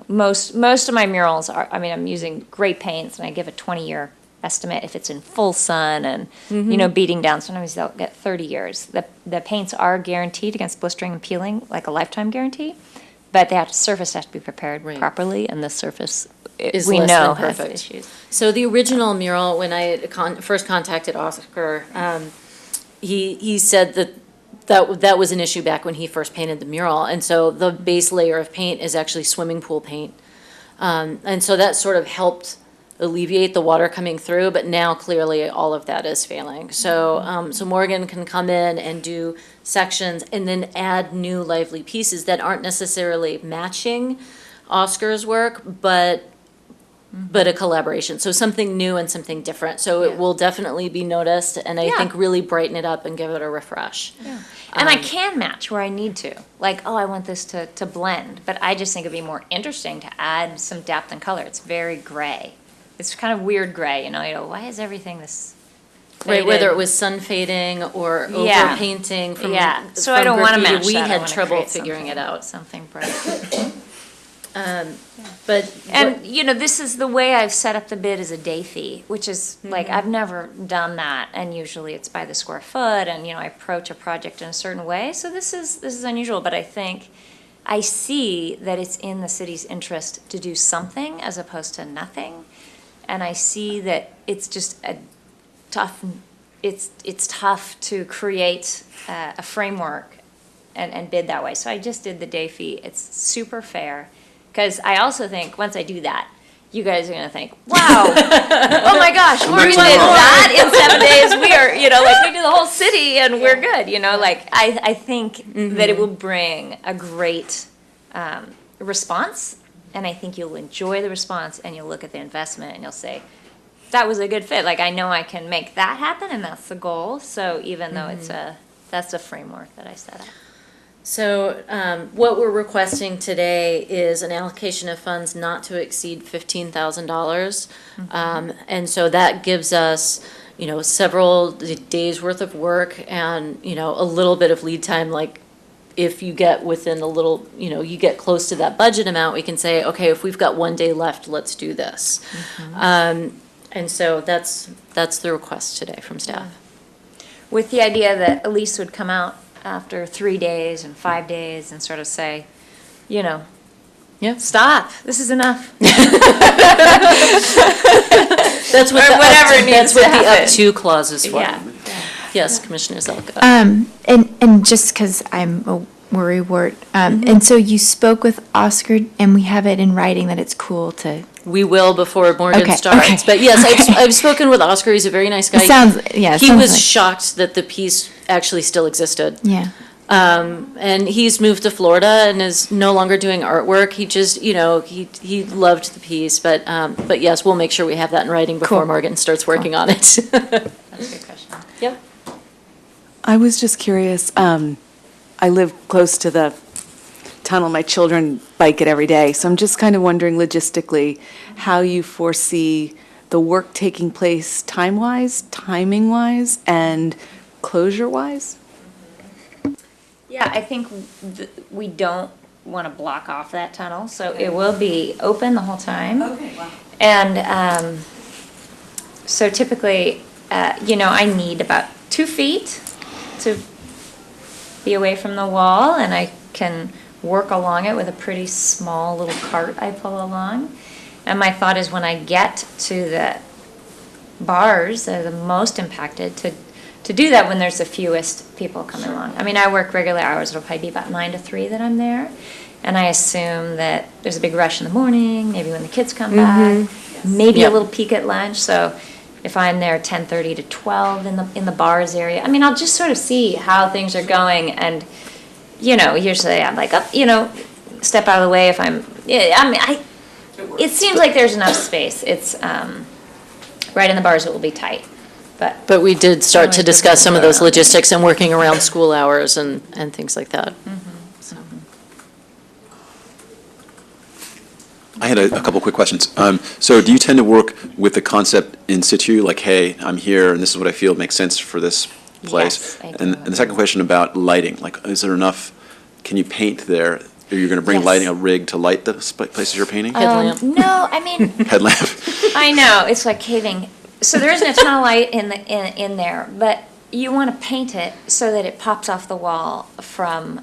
Most of my murals are, I'm using great paints and I give a 20-year estimate if it's in full sun and, beating down. Sometimes they'll get 30 years. The paints are guaranteed against blistering and peeling, like a lifetime guarantee, but the surface has to be prepared properly, and the surface Is we less know than has perfect. issues. So the original mural, when I first contacted Oscar, he said that was an issue back when he first painted the mural. And so the base layer of paint is actually swimming pool paint. And so that sort of helped alleviate the water coming through, but now clearly all of that is failing. So, so Morgan can come in and do sections and then add new lively pieces that aren't necessarily matching Oscar's work, but a collaboration. So something new and something different. So it will definitely be noticed, and I think really brighten it up and give it a refresh. And I can match where I need to. Like, I want this to blend, but I just think it'd be more interesting to add some depth and color. It's very gray. It's kind of weird gray, why is everything this Right, faded? whether it was sun fading or Yeah. over painting from So I don't want to graffiti, match we that. I had wanna trouble create figuring it out. Something bright. But And, this is the way I've set up the bid as a day fee, which is, like, I've never done that, and usually it's by the square foot, and, I approach a project in a certain way, so this is unusual, but I think, I see that it's in the city's interest to do something as opposed to nothing, and I see that it's just a tough it's tough to create a framework and bid that way. So I just did the day fee. It's super fair, because I also think once I do that, you guys are gonna think, wow, oh my gosh, we did that in 7 days. We are, like we do the whole city and we're good, like I think that it will bring a great response, and I think you'll enjoy the response, and you'll look at the investment and you'll say, that was a good fit. Like, I know I can make that happen, and that's the goal. So even though that's a framework that I set up. So what we're requesting today is an allocation of funds not to exceed $15,000. And so that gives us, several days' worth of work and, a little bit of lead time. Like, if you get within a little, you get close to that budget amount, we can say, okay, if we've got 1 day left, let's do this. And so that's the request today from staff. With the idea that Elise would come out after 3 days and 5 days and sort of say, Yeah. stop, this is enough. That's what Or the whatever up to, needs that's what to the happen. up to clause is for. Yeah. Yes, Commissioner Zelka. And just because I'm a worrywart, and so you spoke with Oscar, and we have it in writing that it's cool to. We will before Morgan Okay, starts. okay, But yes, okay. I've spoken with Oscar. He's a very nice guy. It sounds, yeah. it He sounds was like- shocked that the piece actually still existed. Yeah. And he's moved to Florida and is no longer doing artwork. He just, he loved the piece. But yes, we'll make sure we have that in writing before Cool. Morgan starts working on it. That's a good question. Yep. I was just curious, I live close to the tunnel, my children bike it every day, so I'm just kind of wondering logistically how you foresee the work taking place time-wise, timing-wise, and closure-wise? Yeah, I think we don't want to block off that tunnel, so it will be open the whole time. Okay, wow. And so typically, I need about 2 feet to be away from the wall, and I can work along it with a pretty small little cart I pull along. And my thought is when I get to the bars that are the most impacted, to do that when there's the fewest people coming along. I mean, I work regular hours. It'll probably be about 9 to 3 that I'm there. And I assume that there's a big rush in the morning, maybe when the kids come back, maybe Yep. a little peak at lunch. So if I'm there 10:30 to 12 in the bars area, I mean, I'll just sort of see how things are going. And, usually I'm like, step out of the way if it seems like there's enough space. It's, right in the bars, it will be tight. But we did start to discuss some of those logistics and working around school hours and things like that. So. I had a couple quick questions. So do you tend to work with the concept in situ, like, hey, I'm here and this is what I feel makes sense for this place? Yes, I And do. the second question about lighting, like, is there enough, can you paint there? Are you going to bring Yes. lighting, a rig to light the places you're painting? Headlamp. No, I mean, Headlamp? I know, it's like caving. So there isn't a ton of light in there, but you want to paint it so that it pops off the wall from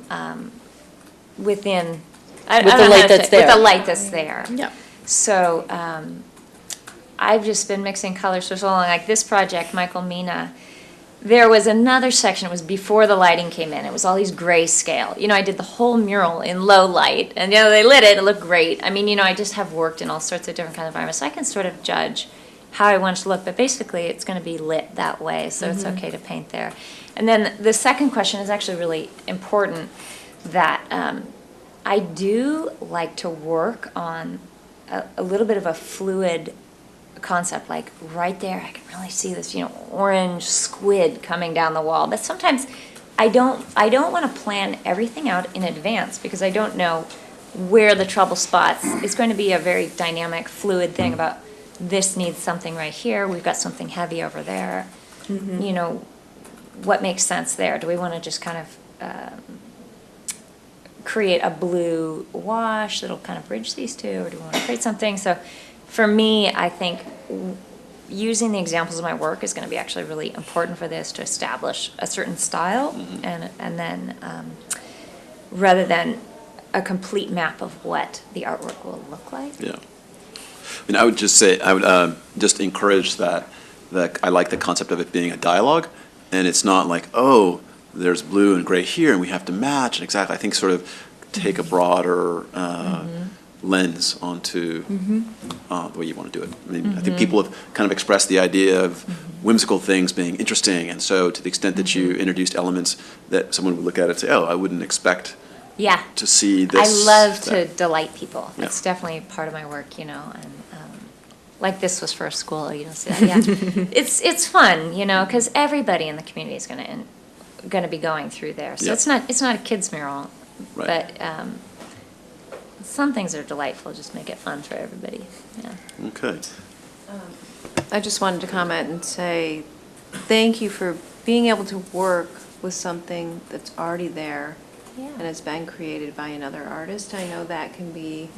within. With the light that's there. With the light that's there. Yeah. So I've just been mixing colors for so long. Like this project, Michael Mina, there was another section, it was before the lighting came in. It was all these grayscale. I did the whole mural in low light, and they lit it. It looked great. I mean, I just have worked in all sorts of different kind of environments, so I can sort of judge how I want it to look. But basically, it's going to be lit that way, so it's okay to paint there. And then the second question is actually really important. That I do like to work on a little bit of a fluid concept, like right there, I can really see this, orange squid coming down the wall. But sometimes I don't want to plan everything out in advance because I don't know where the trouble spots. It's going to be a very dynamic, fluid thing about this needs something right here. We've got something heavy over there. What makes sense there? Do we want to just kind of create a blue wash that'll kind of bridge these two, or do we want to create something? So for me, I think using the examples of my work is going to be actually really important for this to establish a certain style, and then rather than a complete map of what the artwork will look like. Yeah. I mean, I would just say, I would just encourage that that I like the concept of it being a dialogue, and it's not like, oh, there's blue and gray here, and we have to match. Exactly, I think sort of take a broader lens onto the way you want to do it. I mean, I think people have kind of expressed the idea of whimsical things being interesting, and so to the extent that you introduced elements that someone would look at it and say, oh, I wouldn't expect Yeah. to see I this. love to that. delight people. Yeah. It's definitely part of my work, and like this was for school, so yeah. It's fun, because everybody in the community is going to be going through there. So Yeah. it's not a kids mural, Right. but some things are delightful. Just make it fun for everybody. Yeah. Okay. I just wanted to comment and say, thank you for being able to work with something that's already there and has been created by another artist. I know that can be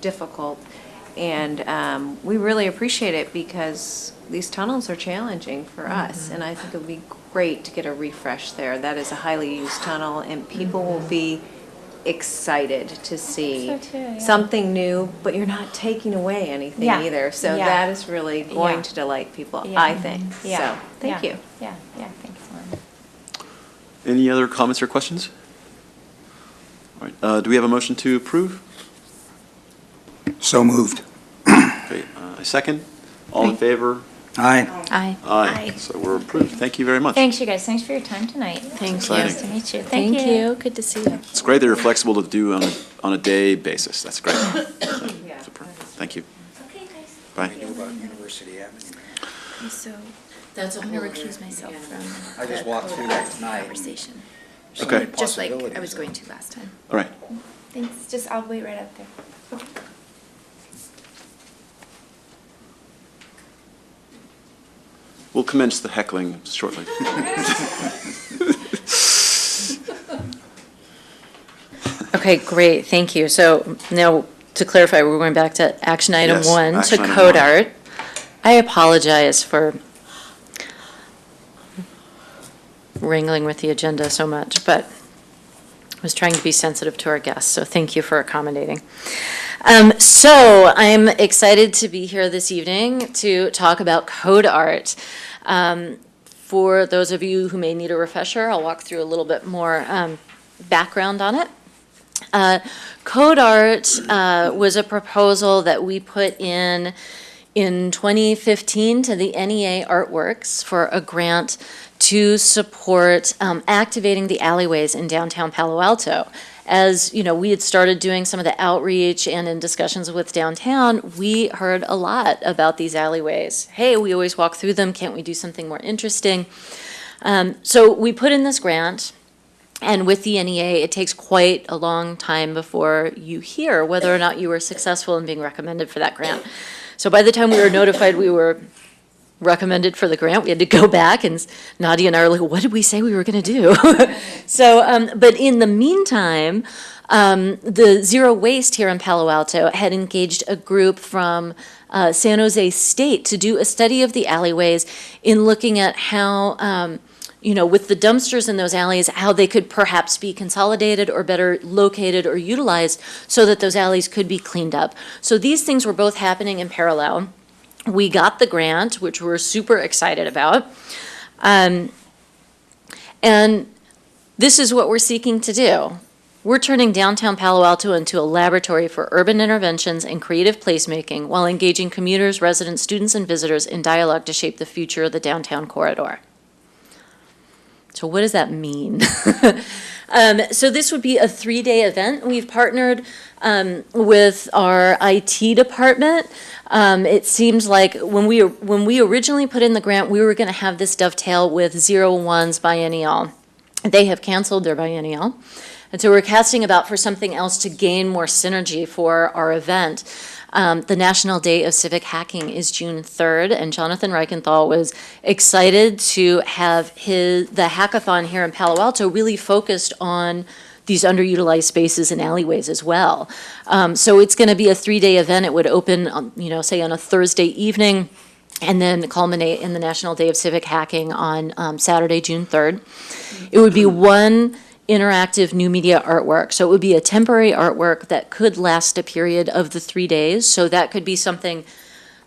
difficult. And we really appreciate it because these tunnels are challenging for us. And I think it would be great to get a refresh there. That is a highly used tunnel, and people will be excited to see so too, yeah. something new, but you're not taking away anything Yeah. either. So Yeah. that is really going Yeah. to delight people, Yeah. I think. Yeah. So, thank Yeah. you. Yeah, thanks, Lauren. Any other comments or questions? All right, do we have a motion to approve? So moved. Okay, a second? All in favor? Aye. Aye. Aye. So we're approved. Thank you very much. Thanks, you guys. Thanks for your time tonight. Thank you. Nice to meet you. Thank you. Good to see you. It's great that you're flexible to do on a day basis. That's great. Super. Thank you. Okay, guys. Bye. About University Avenue. So That's a I'm going whole to other recuse myself from I just walked through that tonight. conversation. Okay. Just like I was going to last time. All right. Thanks, just, I'll wait right out there. We'll commence the heckling shortly. Okay, great, thank you. So now, to clarify, we're going back to action item Yes, one, to action item code one. art. I apologize for wrangling with the agenda so much, but I was trying to be sensitive to our guests, so thank you for accommodating. So I'm excited to be here this evening to talk about code art. For those of you who may need a refresher, I'll walk through a little bit more background on it. Code art was a proposal that we put in 2015 to the NEA Artworks for a grant to support activating the alleyways in downtown Palo Alto. As you know, we had started doing some of the outreach, and in discussions with downtown, we heard a lot about these alleyways. Hey, we always walk through them, can't we do something more interesting? So we put in this grant, and with the NEA, it takes quite a long time before you hear whether or not you were successful in being recommended for that grant. So by the time we were notified we were recommended for the grant, we had to go back, and Nadia and I were like, what did we say we were going to do? So, but in the meantime, the Zero Waste here in Palo Alto had engaged a group from San Jose State to do a study of the alleyways in looking at how, with the dumpsters in those alleys, how they could perhaps be consolidated or better located or utilized so that those alleys could be cleaned up. So these things were both happening in parallel. We got the grant, which we're super excited about. And this is what we're seeking to do. We're turning downtown Palo Alto into a laboratory for urban interventions and creative placemaking while engaging commuters, residents, students, and visitors in dialogue to shape the future of the downtown corridor. So what does that mean? So this would be a 3-day event. We've partnered with our IT department. It seems like when we originally put in the grant, we were going to have this dovetail with 01's biennial. They have canceled their biennial. And so we're casting about for something else to gain more synergy for our event. The National Day of Civic Hacking is June 3rd, and Jonathan Reichenthal was excited to have the hackathon here in Palo Alto really focused on these underutilized spaces and alleyways as well. So it's going to be a 3-day event. It would open, say on a Thursday evening, and then culminate in the National Day of Civic Hacking on Saturday, June 3rd. It would be one interactive new media artwork. So it would be a temporary artwork that could last a period of the 3 days. So that could be something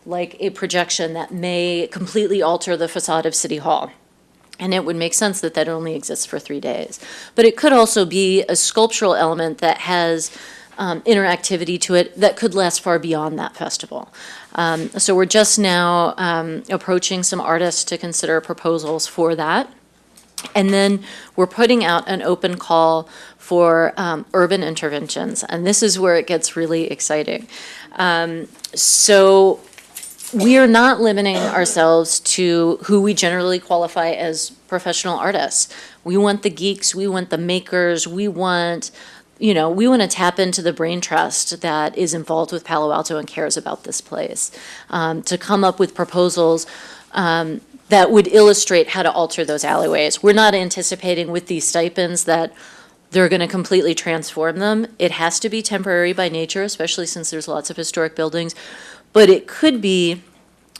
like a projection that may completely alter the facade of City Hall. And it would make sense that that only exists for 3 days. But it could also be a sculptural element that has interactivity to it that could last far beyond that festival. So we're just now approaching some artists to consider proposals for that. And then we're putting out an open call for urban interventions. And this is where it gets really exciting. So we are not limiting ourselves to who we generally qualify as professional artists. We want the geeks, we want the makers, we want to tap into the brain trust that is involved with Palo Alto and cares about this place, to come up with proposals that would illustrate how to alter those alleyways. We're not anticipating with these stipends that they're going to completely transform them. It has to be temporary by nature, especially since there's lots of historic buildings. But it could be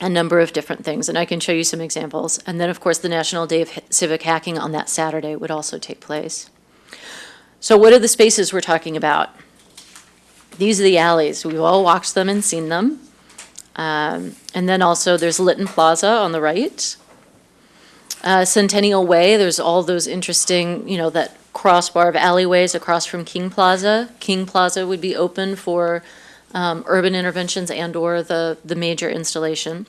a number of different things, and I can show you some examples. And then, of course, the National Day of Civic Hacking on that Saturday would also take place. So what are the spaces we're talking about? These are the alleys. We've all walked them and seen them. And then also there's Lytton Plaza on the right. Centennial Way, there's all those interesting, that crossbar of alleyways across from King Plaza. King Plaza would be open for urban interventions and/or the major installation.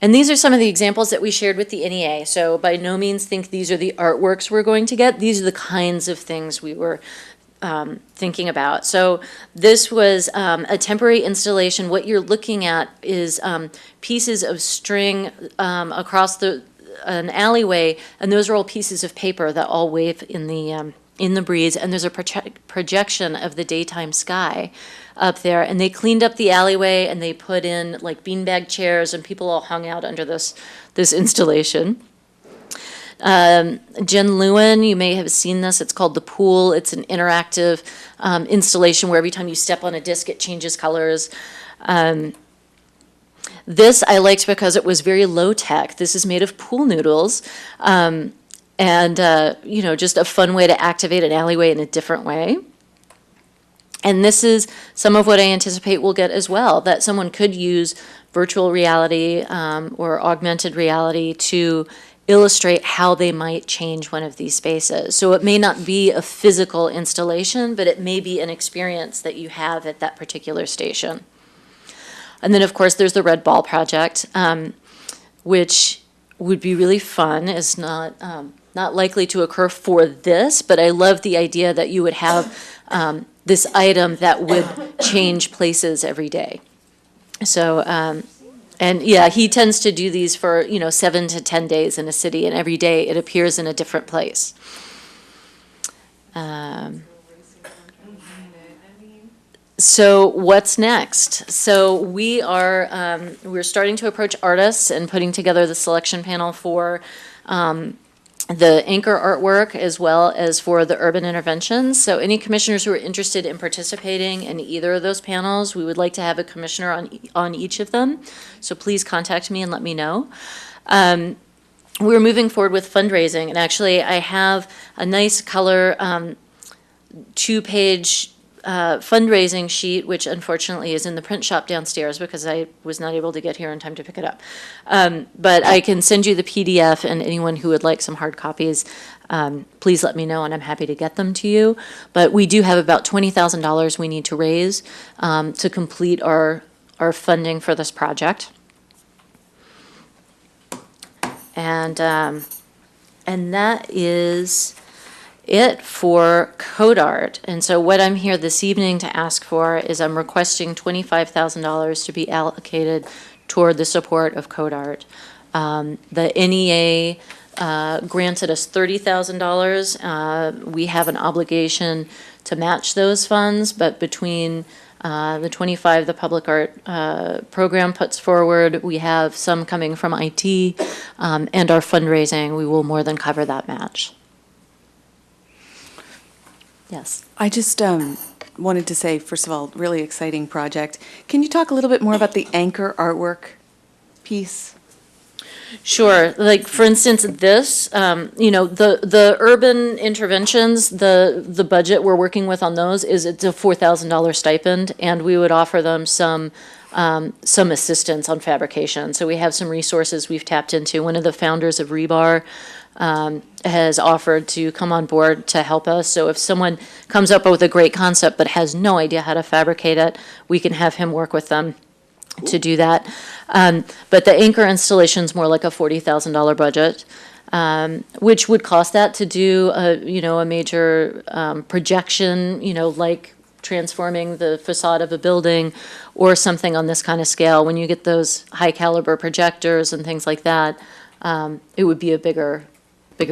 And these are some of the examples that we shared with the NEA. So by no means think these are the artworks we're going to get. These are the kinds of things we were thinking about. So this was a temporary installation. What you're looking at is pieces of string across an alleyway, and those are all pieces of paper that all wave in the breeze, and there's a projection of the daytime sky up there. And they cleaned up the alleyway, and they put in like beanbag chairs, and people all hung out under this installation. Jen Lewin, you may have seen this. It's called The Pool. It's an interactive installation where every time you step on a disc, it changes colors. This I liked because it was very low tech. This is made of pool noodles. And just a fun way to activate an alleyway in a different way. And this is some of what I anticipate we'll get as well, that someone could use virtual reality or augmented reality to illustrate how they might change one of these spaces. So it may not be a physical installation, but it may be an experience that you have at that particular station. And then, of course, there's the Red Ball Project, which would be really fun. It's not likely to occur for this, but I love the idea that you would have this item that would change places every day. So, and yeah, he tends to do these for, 7 to 10 days in a city, and every day it appears in a different place. So what's next? So we're starting to approach artists and putting together the selection panel for the anchor artwork as well as for the urban interventions. So any commissioners who are interested in participating in either of those panels, we would like to have a commissioner on each of them. So please contact me and let me know. We're moving forward with fundraising, and actually I have a nice color 2-page fundraising sheet, which unfortunately is in the print shop downstairs because I was not able to get here in time to pick it up. But I can send you the PDF, and anyone who would like some hard copies, please let me know, and I'm happy to get them to you. But we do have about $20,000 we need to raise to complete our funding for this project. And that is it for Code Art. And so what I'm here this evening to ask for is I'm requesting $25,000 to be allocated toward the support of Code Art. The NEA granted us $30,000. We have an obligation to match those funds, but between the 25 the public art program puts forward, we have some coming from IT, and our fundraising, we will more than cover that match. Yes. I just wanted to say, first of all, really exciting project. Can you talk a little bit more about the anchor artwork piece? Sure. Like, for instance, this, the urban interventions, the budget we're working with on those it's a $4,000 stipend, and we would offer them some some assistance on fabrication. So we have some resources we've tapped into. One of the founders of Rebar has offered to come on board to help us. So if someone comes up with a great concept but has no idea how to fabricate it, we can have him work with them to do that. But the anchor installation's more like a $40,000 budget, which would cost that to do a major projection, like transforming the facade of a building or something on this kind of scale. When you get those high caliber projectors and things like that, it would be a bigger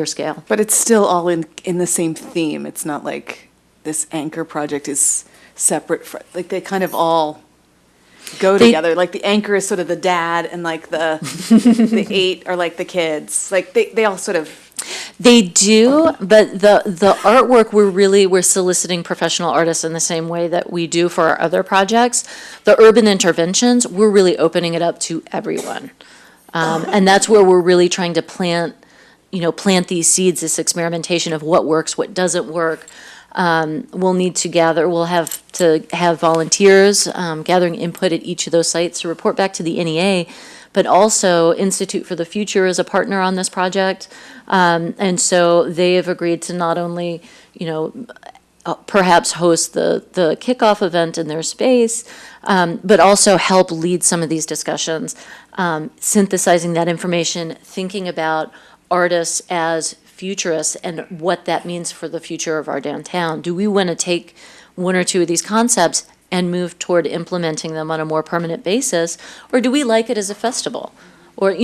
scale. But it's still all in the same theme. It's not like this anchor project is separate, like they kind of all go together. Like the anchor is sort of the dad and like the 8 are like the kids. Like they all sort of. They do, but the artwork, we're soliciting professional artists in the same way that we do for our other projects. The urban interventions, we're really opening it up to everyone. And that's where we're really trying to plant these seeds, this experimentation of what works, what doesn't work. We'll have to have volunteers gathering input at each of those sites to report back to the NEA, but also Institute for the Future is a partner on this project. And so they have agreed to not only, perhaps host the kickoff event in their space, but also help lead some of these discussions, synthesizing that information, thinking about artists as futurists and what that means for the future of our downtown. Do we want to take one or two of these concepts and move toward implementing them on a more permanent basis, or do we like it as a festival? Or,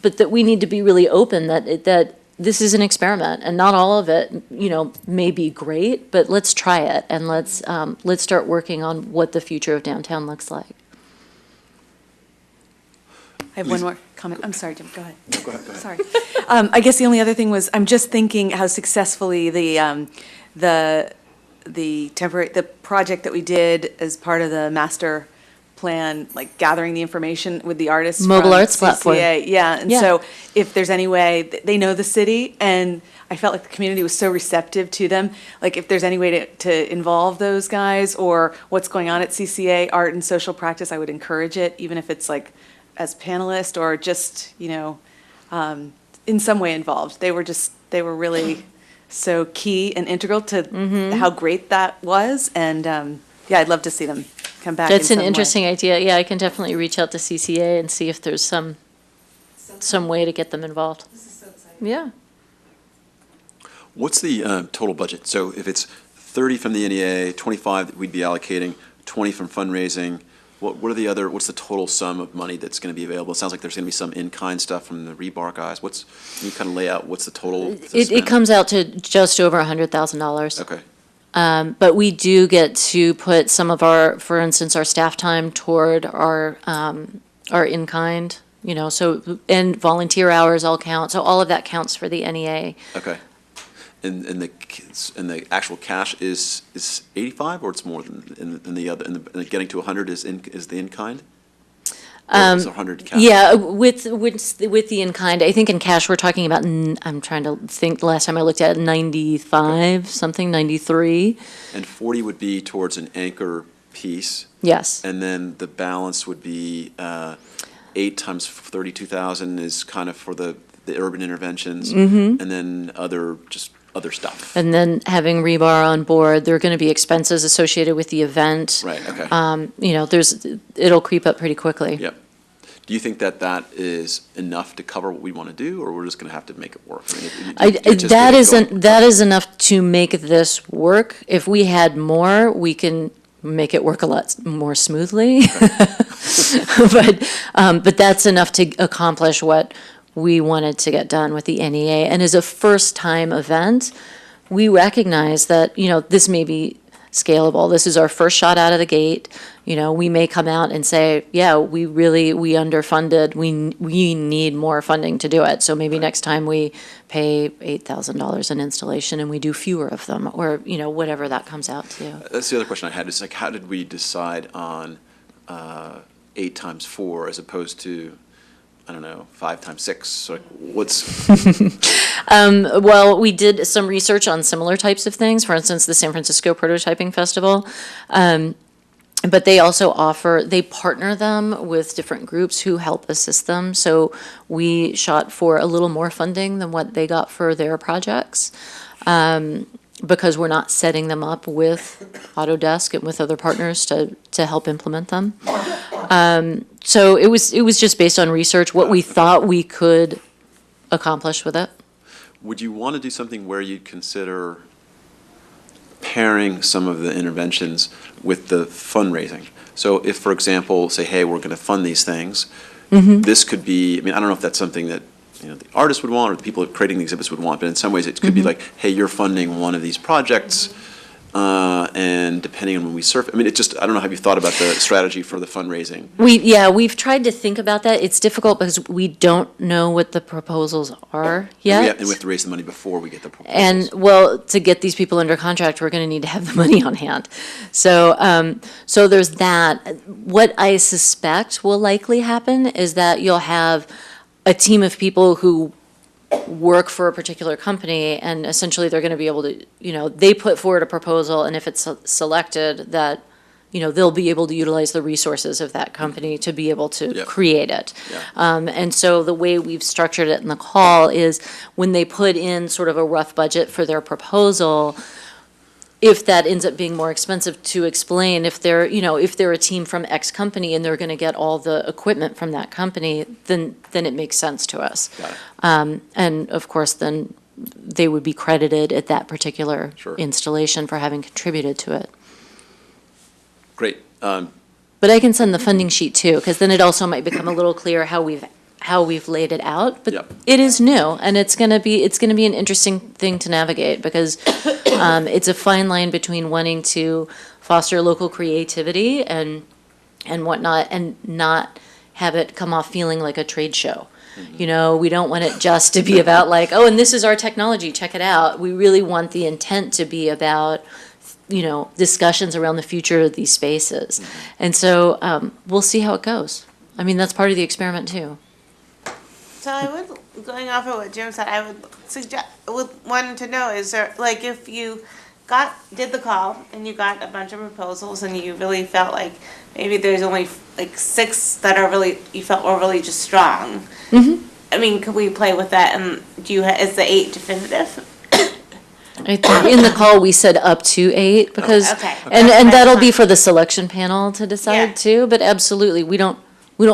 but that we need to be really open that this is an experiment, and not all of it, may be great, but let's try it, and let's start working on what the future of downtown looks like. I have one more comment. I'm sorry, Jim, go ahead. No, go ahead. Sorry. I guess the only other thing was, I'm just thinking how successfully the project that we did as part of the master plan, like gathering the information with the artists. Mobile from arts platform. CCA. Yeah, and so if there's any way, they know the city, and I felt like the community was so receptive to them. Like if there's any way to involve those guys, or what's going on at CCA, art and social practice, I would encourage it, even if it's like as panelist or just, in some way involved. They were really so key and integral to how great that was. And I'd love to see them come back. That's in an some interesting way. idea. Yeah, I can definitely reach out to CCA and see if there's some way to get them involved. This is so exciting. Yeah. What's the total budget? So if it's 30 from the NEA, 25 that we'd be allocating, 20 from fundraising, what's the total sum of money that's going to be available? It sounds like there's going to be some in-kind stuff from the Rebar guys. Can you kind of lay out what's the total? It comes out to just over $100,000. Okay. But we do get to put some of for instance, our staff time toward our in-kind, and volunteer hours all count. So all of that counts for the NEA. Okay. And the actual cash is 85, or it's more than the other, and getting to 100 is the in-kind? Or is 100 cash? Yeah, with the in-kind, I think in cash, we're talking about, I'm trying to think, the last time I looked at it, 95, something, 93. And 40 would be towards an anchor piece. Yes. And then the balance would be 8 times 32,000 is kind of for the urban interventions, and then other stuff. And then having Rebar on board, there are going to be expenses associated with the event. Right, okay. It'll creep up pretty quickly. Yep. Do you think that is enough to cover what we want to do, or we're just going to have to make it work? That is enough to make this work. If we had more, we can make it work a lot more smoothly. But that's enough to accomplish what we wanted to get done with the NEA. And as a first-time event, we recognize that, this may be scalable. This is our first shot out of the gate. We may come out and say, yeah, we underfunded. We need more funding to do it. So maybe next time we pay $8,000 an installation and we do fewer of them, or, whatever that comes out to. That's the other question I had, is how did we decide on 8 times 4 as opposed to, I don't know, 5 times 6? So what's? Well, we did some research on similar types of things. For instance, the San Francisco Prototyping Festival. But they also they partner them with different groups who help assist them. So we shot for a little more funding than what they got for their projects, because we're not setting them up with Autodesk and with other partners to help implement them. So it was just based on research, what we thought we could accomplish with it. Would you want to do something where you'd consider pairing some of the interventions with the fundraising? So if, for example, say, hey, we're going to fund these things, this could be, I mean, I don't know if that's something that, you know, the artists would want or the people creating the exhibits would want, but in some ways it could be like, hey, you're funding one of these projects, and depending on when we surf, I mean, it just, I don't know, have you thought about the strategy for the fundraising? We've tried to think about that. It's difficult because we don't know what the proposals are yet. And we have to raise the money before we get the proposals. And, well, to get these people under contract, we're going to need to have the money on hand. So, so there's that. What I suspect will likely happen is that you'll have a team of people who work for a particular company, and essentially they're going to be able to, you know, they put forward a proposal, and if it's selected, that, you know, they'll be able to utilize the resources of that company to be able to create it. And so the way we've structured it in the call is when they put in sort of a rough budget for their proposal, if that ends up being more expensive, to explain if they're, you know, if they're a team from X company and they're going to get all the equipment from that company, then it makes sense to us. Got it. And of course, then they would be credited at that particular Sure. installation for having contributed to it. Great. But I can send the funding sheet too, because then it also might become a little clearer how we've laid it out. But Yep. it is new, and it's gonna be an interesting thing to navigate, because it's a fine line between wanting to foster local creativity and whatnot, and not have it come off feeling like a trade show. You know, we don't want it just to be about like, oh, and this is our technology, check it out. We really want the intent to be about, you know, discussions around the future of these spaces. And so we'll see how it goes. I mean, that's part of the experiment too. So I would, going off of what Jim said, I would want to know, is there, like, if you did the call and you got a bunch of proposals and you really felt like maybe there's only like 6 that are really, you felt were really just strong. I mean, could we play with that, and is the 8 definitive? I think in the call, we said up to 8, because, Okay. and that'll be for the selection panel to Yeah. decide too, but absolutely, we don't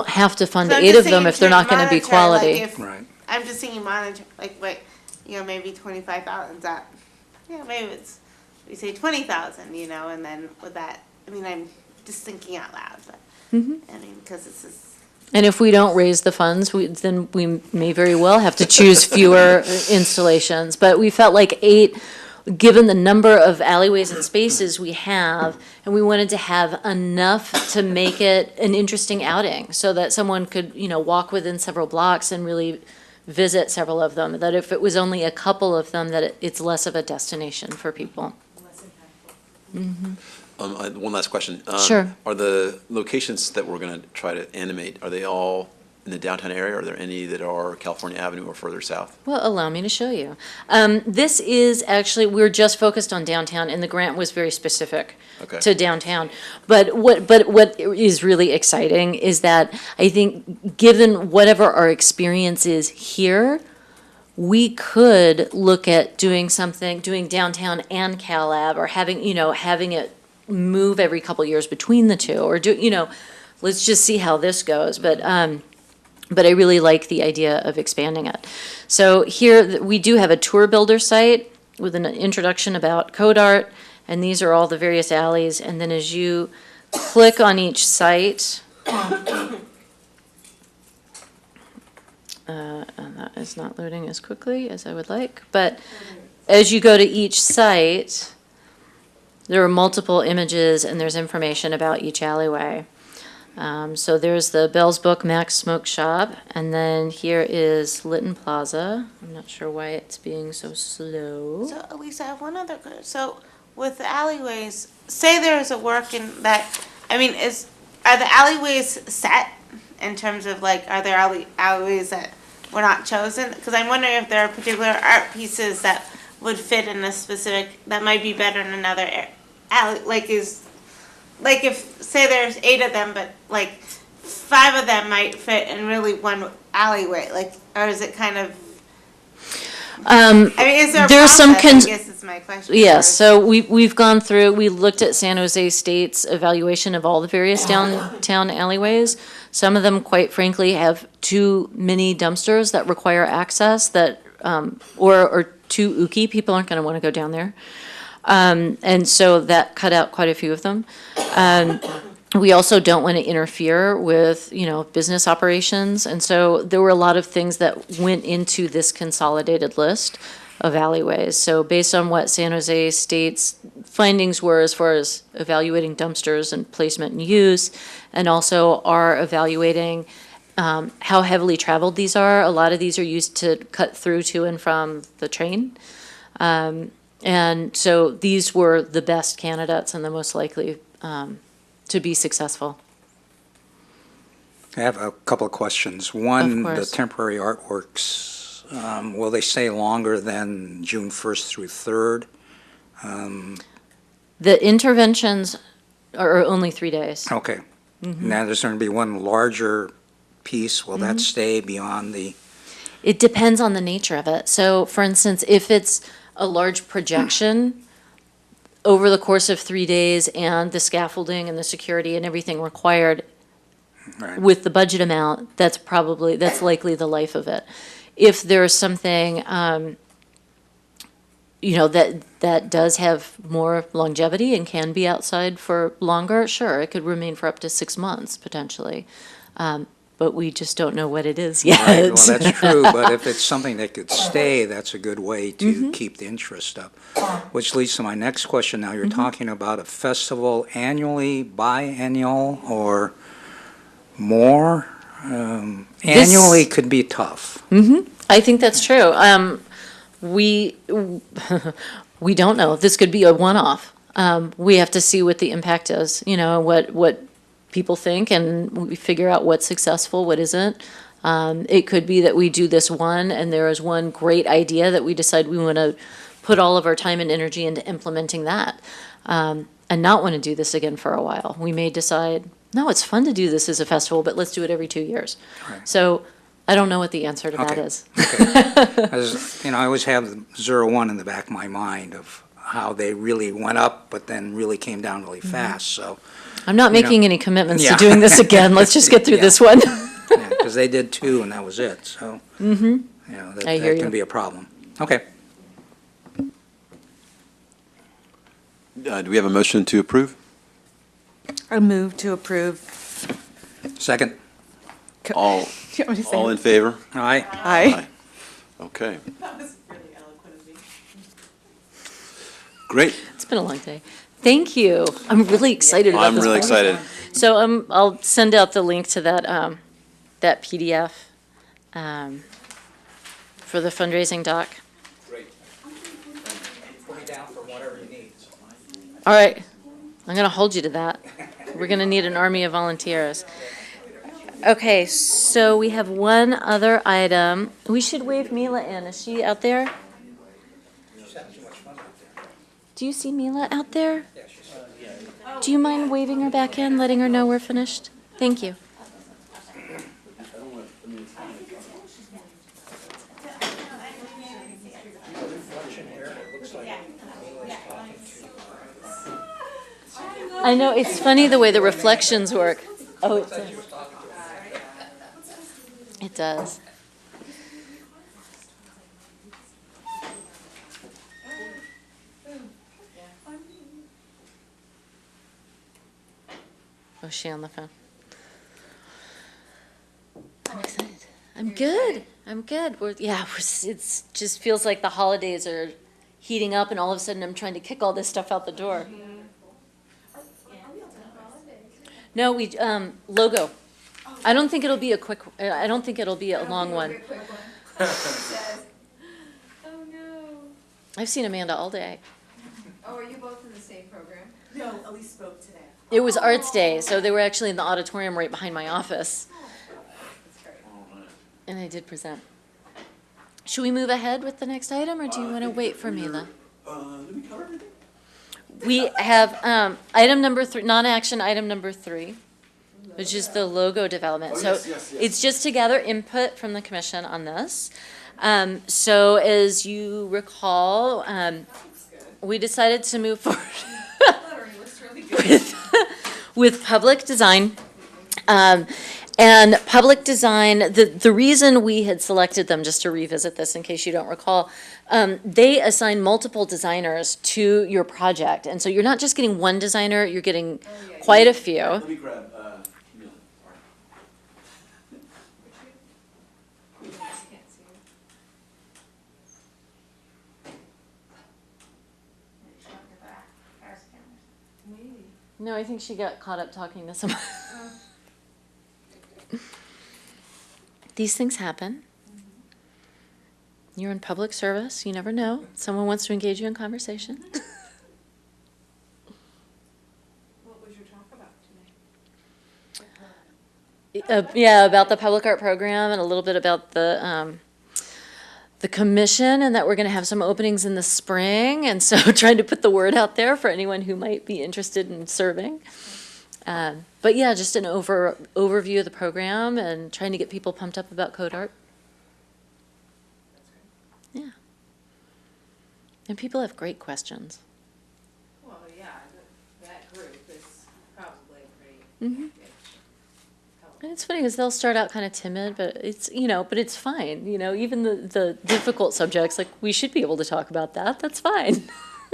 have to fund So I'm 8 just of them thinking if they're not gonna be monitor, like, quality. if- Right. I'm just thinking monitor, like, what, you know, maybe 25,000, that, yeah, maybe we say 20,000, you know, and then with that, I mean, I'm just thinking out loud, but, I mean, because this is, And if we don't raise the funds, then we may very well have to choose fewer installations. But we felt like 8, given the number of alleyways and spaces we have, and we wanted to have enough to make it an interesting outing, so that someone could, you know, walk within several blocks and really visit several of them, that if it was only a couple of them, that it's less of a destination for people. One last question. Sure. Are the locations that we're going to try to animate, are they all in the downtown area? Are there any that are California Avenue or further south? Well, allow me to show you. This is actually, we're just focused on downtown, and the grant was very specific Okay. to downtown. But what is really exciting is that I think, given whatever our experience is here, we could look at doing downtown and CalAb, or having it move every couple years between the two, or let's just see how this goes. But I really like the idea of expanding it. So here, we do have a tour builder site with an introduction about code art, and these are all the various alleys. And then as you click on each site, and that is not loading as quickly as I would like, but as you go to each site, there are multiple images and there's information about each alleyway. So there's the Bell's Book Max Smoke Shop, and then here is Lytton Plaza. I'm not sure why it's being so slow. so Elisa, I have one other, so with the alleyways, say there's a work in that, I mean, are the alleyways set in terms of like, are there alleyways that were not chosen? Because I'm wondering if there are particular art pieces that would fit in a specific, that might be better in another alley, like like if, say there's 8 of them, but like 5 of them might fit in really one alleyway, like, or is it kind of, I mean, is there a There's some process, I guess is my question. Yes, so we've gone through, we looked at San Jose State's evaluation of all the various downtown alleyways. Some of them, quite frankly, have too many dumpsters that require access that, or too ooky, people aren't gonna wanna go down there. And so that cut out quite a few of them. We also don't want to interfere with, business operations. And so there were a lot of things that went into this consolidated list of alleyways. So based on what San Jose State's findings were as far as evaluating dumpsters and placement and use, and also are evaluating how heavily traveled these are. A lot of these are used to cut through to and from the train. And so these were the best candidates and the most likely to be successful. I have a couple of questions. One, the course. temporary artworks, will they stay longer than June 1st through 3rd? The interventions are only 3 days. Okay. Now, there's going to be one larger piece. Will that stay beyond the, It depends on the nature of it. So, for instance, if it's a large projection over the course of 3 days and the scaffolding and the security and everything required right? with the budget amount, that's likely the life of it. If there's something, that does have more longevity and can be outside for longer, sure, it could remain for up to 6 months potentially. But we just don't know what it is yet. Right, well, that's true, but if it's something that could stay, that's a good way to keep the interest up. Which leads to my next question. Now, you're talking about a festival annually, biennial, or more? Annually could be tough. I think that's true. We we don't know. This could be a one-off. We have to see what the impact is, what people think, and we figure out what's successful, what isn't. It could be that we do this one, and there is one great idea that we decide we want to put all of our time and energy into implementing that, and not want to do this again for a while. We may decide, no, it's fun to do this as a festival, but let's do it every 2 years. Right. So I don't know what the answer to that Okay. is. As, I always have 01 in the back of my mind of how they really went up, but then really came down really fast, so. I'm not You know, making any commitments to yeah. doing this again. Let's just get through Yeah. this one. Because they did 2 and that was it, so. That I hear can you. be a problem. Okay. Do we have a motion to approve? I move to approve. Second? All, Do you want me to say all it? in favor? Aye. Aye. Okay. That was really eloquent of me. Great. It's been a long day. Thank you. I'm really excited about I'm this really program. excited. So I'll send out the link to that, that PDF for the fundraising doc. Great. Put me down for whatever you need. All right. I'm going to hold you to that. We're going to need an army of volunteers. Okay, so we have one other item. We should wave Mila in. Is she out there? Do you see Mila out there? Do you mind waving her back in, letting her know we're finished? Thank you. I know, it's funny the way the reflections work. Oh, it does. It does. Oh, is she on the phone? I'm excited. I'm good. I'm good. It's just feels like the holidays are heating up, and all of a sudden I'm trying to kick all this stuff out the door. No, logo. I don't think it'll be I don't think it'll be a long one. Oh, no. I've seen Amanda all day. Oh, are you both in the same program? No, Elise spoke today. It was Arts Day, so they were actually in the auditorium right behind my office. That's great. And I did present. Should we move ahead with the next item, or do you want to wait for Mila? We have item number 3, non-action item number 3, which is the logo development. So it's just to gather input from the commission on this. So as you recall, we decided to move forward with public design. And public design, the reason we had selected them, just to revisit this in case you don't recall, they assign multiple designers to your project. And so you're not just getting one designer, you're getting quite a few. Let me grab, Camille. No, I think she got caught up talking to someone. These things happen. You're in public service, you never know. Someone wants to engage you in conversation. What was your talk about today? Yeah, about the public art program and a little bit about the commission, and that we're going to have some openings in the spring, and so trying to put the word out there for anyone who might be interested in serving. But yeah, just an overview of the program and trying to get people pumped up about code art. Yeah. And people have great questions. Well, yeah, that group is probably pretty. Mm-hmm. And it's funny because they'll start out kind of timid, but it's, but it's fine. Even the difficult subjects, like we should be able to talk about that. That's fine.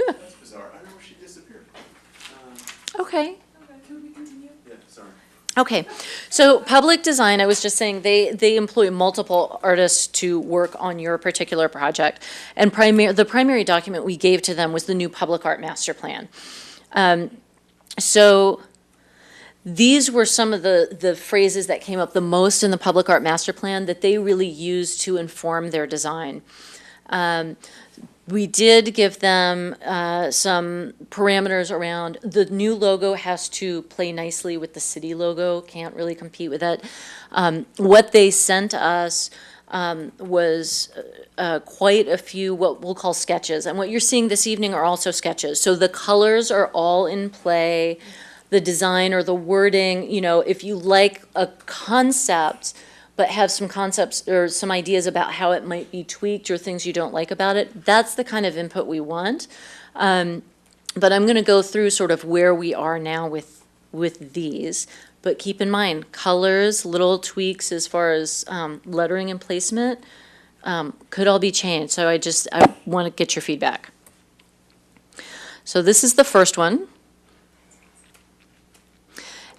That's bizarre. I don't know where she disappeared. Okay. Can we continue? Yeah, sorry. Okay, so public design, I was just saying, they employ multiple artists to work on your particular project. And the primary document we gave to them was the new public art master plan. So these were some of the phrases that came up the most in the public art master plan that they really used to inform their design. We did give them some parameters around the new logo has to play nicely with the city logo, can't really compete with it. What they sent us was quite a few what we'll call sketches. And what you're seeing this evening are also sketches. So the colors are all in play. The design or the wording, if you like a concept, but have some concepts or some ideas about how it might be tweaked or things you don't like about it, that's the kind of input we want. But I'm going to go through sort of where we are now with these. But keep in mind, colors, little tweaks as far as lettering and placement could all be changed. So I want to get your feedback. So this is the first one.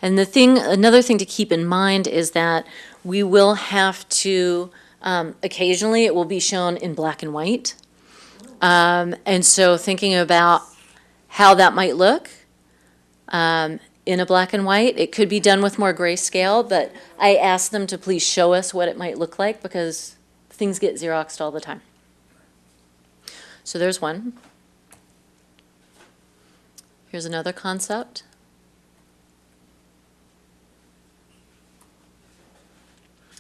And another thing to keep in mind is that we will have to, occasionally it will be shown in black and white. And so thinking about how that might look in a black and white, it could be done with more grayscale, but I asked them to please show us what it might look like because things get Xeroxed all the time. So there's one. Here's another concept.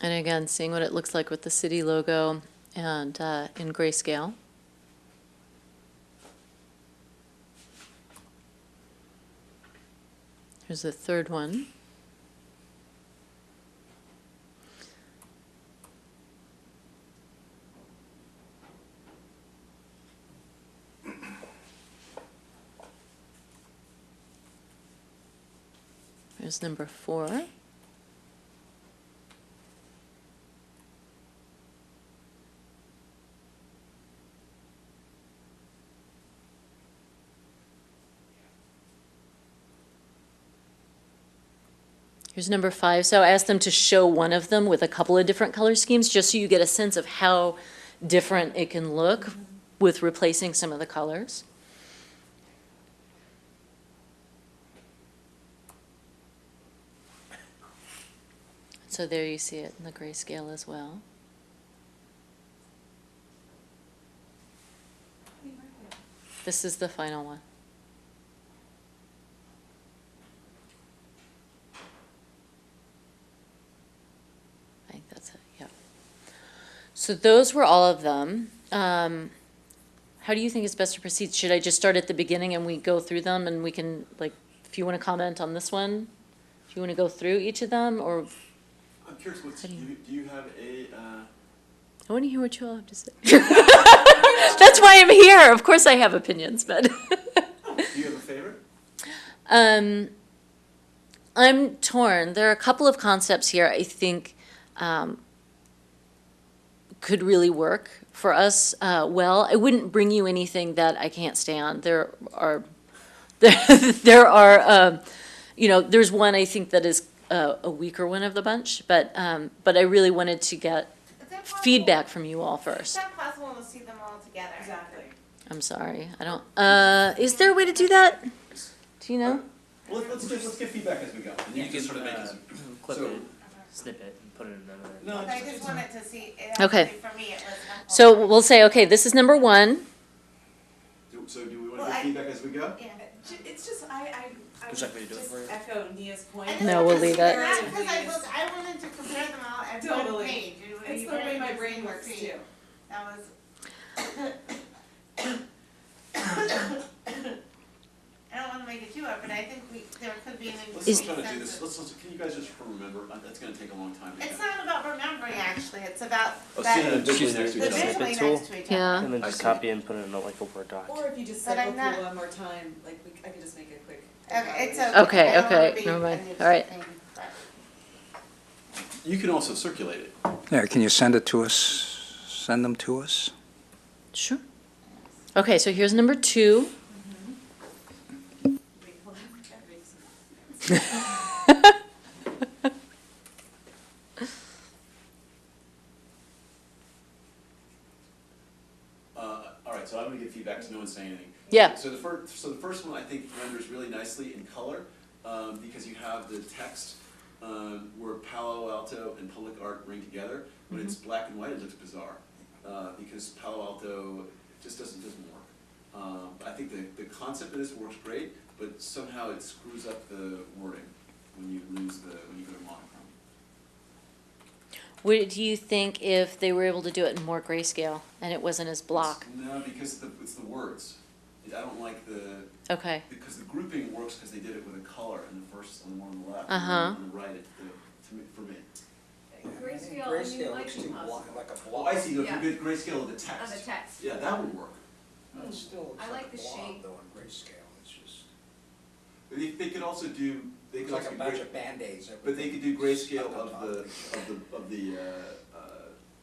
And again, seeing what it looks like with the city logo and in grayscale. Here's the third one. Here's number 4. Here's number 5. So I asked them to show one of them with a couple of different color schemes, just so you get a sense of how different it can look with replacing some of the colors. So there you see it in the grayscale as well. This is the final one. So those were all of them. how do you think it's best to proceed? Should I just start at the beginning and we go through them and we can, like, if you want to comment on this one, do you want to go through each of them, or? I'm curious, How do you- do you have a, I want to hear what you all have to say. That's why I'm here. Of course I have opinions, but. do you have a favorite? I'm torn. There are a couple of concepts here I think could really work for us well. I wouldn't bring you anything that I can't stand. There are, there's one I think that is a weaker one of the bunch, but I really wanted to get feedback from you all first. It's not possible to see them all together. Exactly. I'm sorry, I don't, is there a way to do that? Do you know? Well, let's get feedback as we go. And You can can sort of make this. clip So- it, snip it, and put it in another. No, I just wanted to see, Okay. actually, for me, it was helpful. So we'll say, okay, this is number one. So do we want to Well, get I- feedback as we go? Yeah. It's just, I Would you like me to do it just for you? echo Nia's point. No, we'll leave it. Not because I wanted to compare them all at one Totally. page. It would be It's the very way my interesting brain to works see. too. That was. I don't wanna make it too hard, but I think there could be an Let's Is- try to do this. Can you guys just remember? That's going to take a long time. to It's get. not about remembering, actually, it's about Oh, that, seeing it the visually next to each other. visually Snippet tool? next to each other. Yeah. And then I just see. copy and put it in like a Word doc. Or if you just But cycle I'm not- through one more time, like, I could just make a quick. Okay, it's evaluation. okay. Okay, I don't wanna okay, be never mind. a new All right. thing, but- You can also circulate it. Yeah, can you send it to us? Send them to us? Sure. Okay, so here's number two. Wait, hold on. That makes sense. All right, so I'm going to give feedback because no one's saying anything. Yeah. So the first one I think renders really nicely in color because you have the text where Palo Alto and public art ring together. When it's black and white, it looks bizarre because Palo Alto just doesn't work. I think the concept of this works great, but somehow it screws up the wording when you go to monochrome. What do you think if they were able to do it in more grayscale and it wasn't as block? No, because it's the words. I don't like Okay. because the grouping works because they did it with a color in the first, on the one on the left, Uh-huh. and on the right, for me. Grayscale might be possible. like a Oh, I see, Yeah. the grayscale of the text. On the text. Yeah, that would work. It still looks I like like a the blob shape. though in grayscale, it's just, They could also do, they it's could like also a do bunch gray, of Band-Aids. but they could do grayscale Stuck on top. of the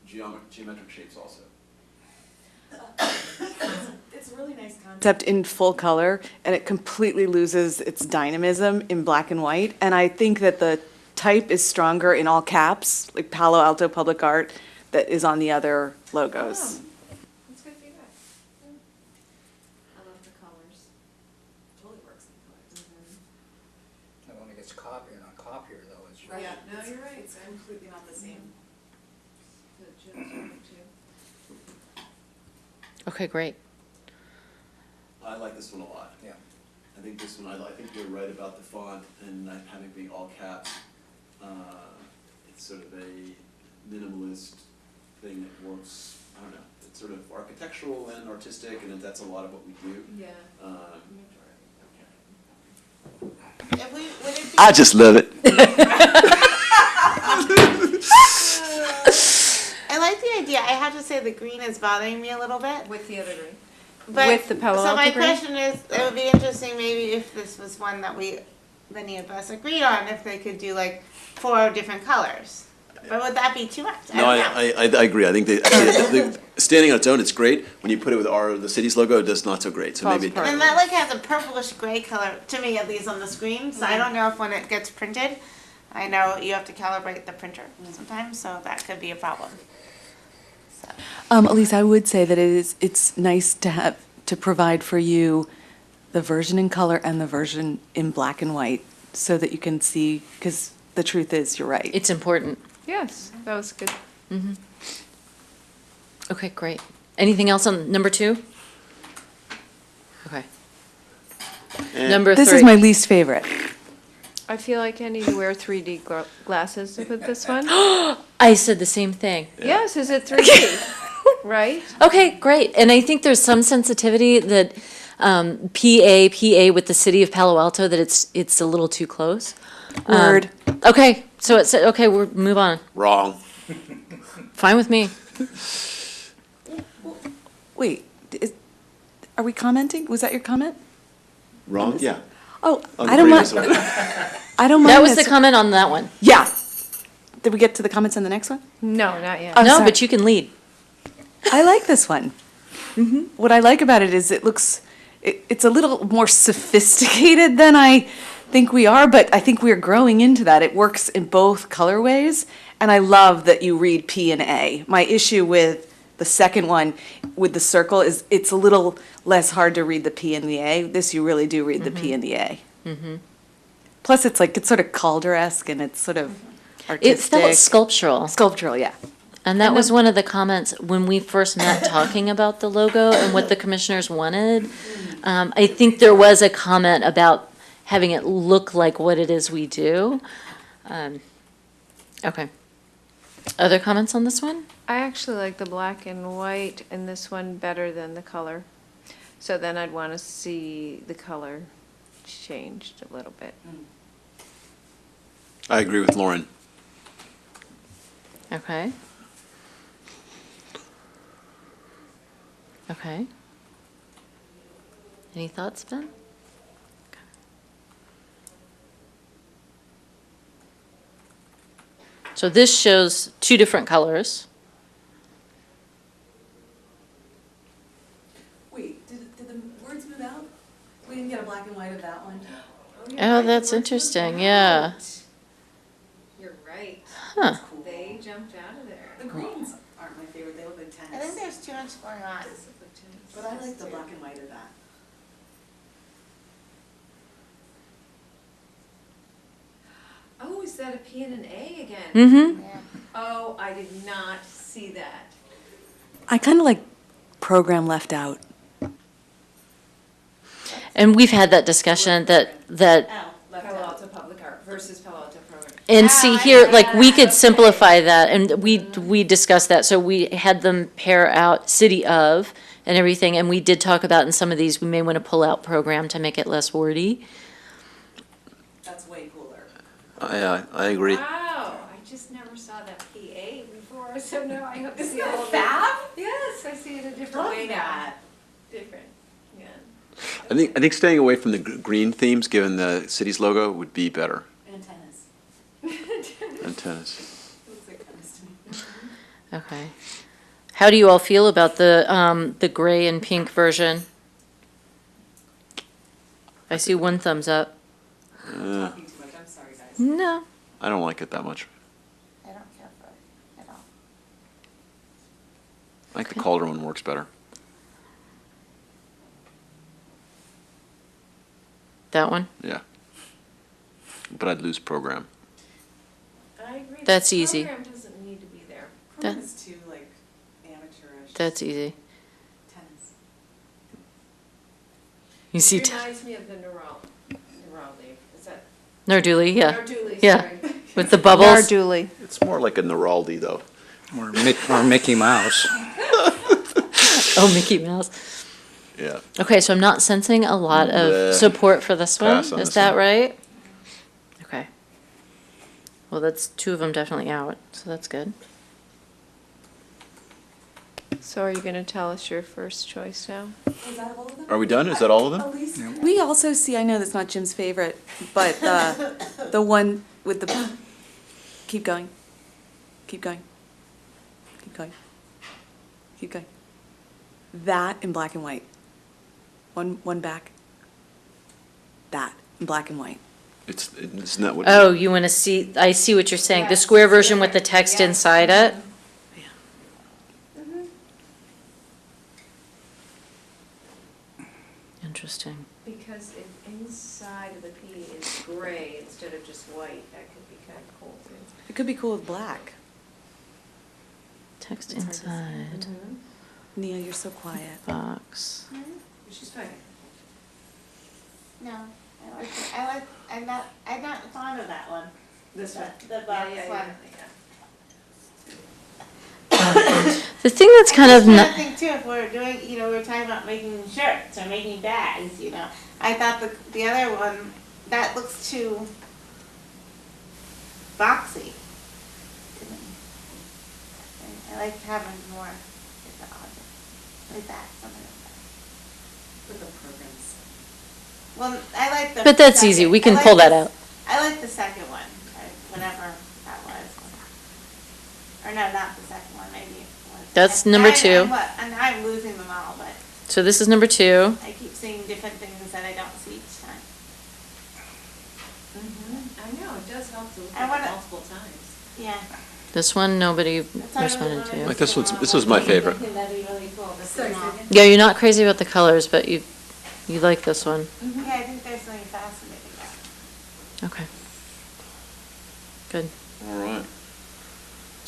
geometric shapes also. It's a really nice concept. Concept in full color, and it completely loses its dynamism in black and white. And I think that the type is stronger in all caps, like Palo Alto Public Art, that is on the other logos. Oh, that's good feedback. I love the colors. Totally works in colors. And when it gets copier on copier though, it's. Right, no, you're right, it's completely not the same. The geometric too. Okay, great. I like this one a lot. Yeah. I think this one, I think you're right about the font and not having being all caps. It's sort of a minimalist thing that works, I don't know, it's sort of architectural and artistic, and that's a lot of what we do. Yeah. If we, would it be? I just love it. I like the idea, I have to say the green is bothering me a little bit. With the other green. But- With the Palo So my Alto green? question is, it would be interesting maybe if this was one that many of us agreed on, if they could do like 4 different colors. But would that be too much? No, don't know. I agree. I think actually, standing on its own, it's great. When you put it with the city's logo, it's not so great. So Falls maybe. apart. And that like has a purplish gray color, to me at least on the screen, so I don't know if when it gets printed, I know you have to calibrate the printer sometimes, so that could be a problem. So, Elise, I would say that it's nice to provide for you the version in color and the version in black and white so that you can see, because the truth is, you're right. It's important. Yes, that was good. Okay, great. Anything else on number two? Okay. Number three. This is my least favorite. I feel like I need to wear 3D glasses with this one. I said the same thing. Yes, is it 3D? right? Okay, great. And I think there's some sensitivity that PA with the city of Palo Alto, that it's a little too close. Word. Okay, so it's, okay, we'll move on. Wrong. Fine with me. Wait, are we commenting? Was that your comment? Wrong, yeah. Oh, On I the don't mind. previous one. I don't mind. That was the this. comment on that one. Yeah. Did we get to the comments on the next one? No, not yet. Oh, No, sorry. but you can lead. I like this one. What I like about it is it looks, it's a little more sophisticated than I think we are, but I think we're growing into that. It works in both colorways, and I love that you read P and A. My issue with the second one with the circle is it's a little less hard to read the P and the A. This, you really do read the P and the A. Plus, it's like, it's sort of Calder-esque, and it's sort of It artistic. felt sculptural. Sculptural, yeah. And that was one of the comments when we first met talking about the logo and what the commissioners wanted. I think there was a comment about having it look like what it is we do. Okay. Other comments on this one? I actually like the black and white in this one better than the color. So then I'd want to see the color changed a little bit. I agree with Lauren. Okay. Okay. Any thoughts, Ben? Okay. So this shows two different colors. Wait, did the words move out? We didn't get a black and white of that one. Oh, that's interesting, yeah. You're right. Huh. They jumped out of there. The greens aren't my favorite, they look like I think there's too much going on. But I like the black and white of that. Oh, is that a P and an A again? Mm-hmm. Yeah. Oh, I did not see that. I kind of like program left out. And we've had that discussion that Palo Alto Public Art versus Palo Alto Program. and see here, like, we could simplify that, and we discussed that, so we had them pair out city of and everything, and we did talk about in some of these, we may want to pull out program to make it less wordy. That's way cooler. I agree. Wow, I just never saw that PA before, so now I hope to see all of that. Yes, I see it a different way now. Different, yeah. I think staying away from the green themes, given the city's logo, would be better. Antennas. Antennas. Looks like tennis to me. Okay. How do you all feel about the gray and pink version? I see one thumbs up. Talking too much, I'm sorry, guys. No. I don't like it that much. I don't care for it at all. I think the Calder one works better. That one? Yeah. But I'd lose program. I agree. That's The easy. program doesn't need to be there. That- Is too like amateurish. That's easy. Tennis. You see, It reminds me of the Neraldi, is that? Narduli, yeah. Narduli, Yeah. sorry. With the bubbles. Narduli. It's more like a Neraldi, though. Or Mickey Mouse. Oh, Mickey Mouse. Yeah. Okay, so I'm not sensing a lot of Bleh. support for this one. Pass on Is this that one. right? Okay. Well, that's two of them definitely out, so that's good. So are you going to tell us your first choice now? Is that all of them? Are we done? Is that all of them? We also see, I know that's not Jim's favorite, but the one with the, keep going, keep going, keep going, keep going. That in black and white. One back. That in black and white. Isn't that what? Oh, you want to see, I see what you're saying, the square version with the text inside it? Interesting. Because if inside of the P is gray instead of just white, that could be kind of cool too. It could be cool with black. Text It's hard to see. inside, Nia, you're so quiet. box. She's fine. No, I'm not fond of that one. This one? The box one. The thing that's kind of, I think too, if we're doing, we're talking about making shirts or making bags, I thought the other one, that looks too boxy to me. I like having more, like that, something like that. With the programs. Well, I like the. but that's easy, second- we I can like pull that the- out. I like the second one, whatever that was. Or no, not the second one, maybe it was. That's number 2. I'm losing them all, but So this is number 2. I keep seeing different things that I don't see each time. I know, it does help to look I at wanna- it multiple times. Yeah. This one, nobody That's why I really responded wanted to. Like this was my favorite. That'd be really cool, this is all. Yeah, you're not crazy about the colors, but you like this one. Yeah, I think there's something fascinating there. Okay. Good. All right.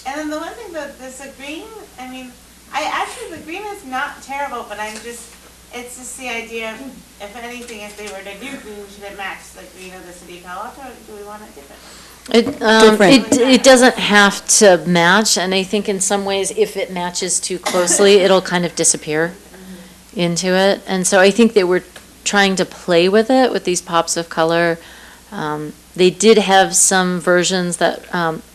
And then the one thing about this, the green, the green is not terrible, but it's just the idea, of, if anything, if they were to do green, should it match the green of the city of Palo Alto, or do we want it different? It doesn't have to match, and I think in some ways, if it matches too closely, it'll kind of disappear into it. And so I think they were trying to play with it, with these pops of color. They did have some versions that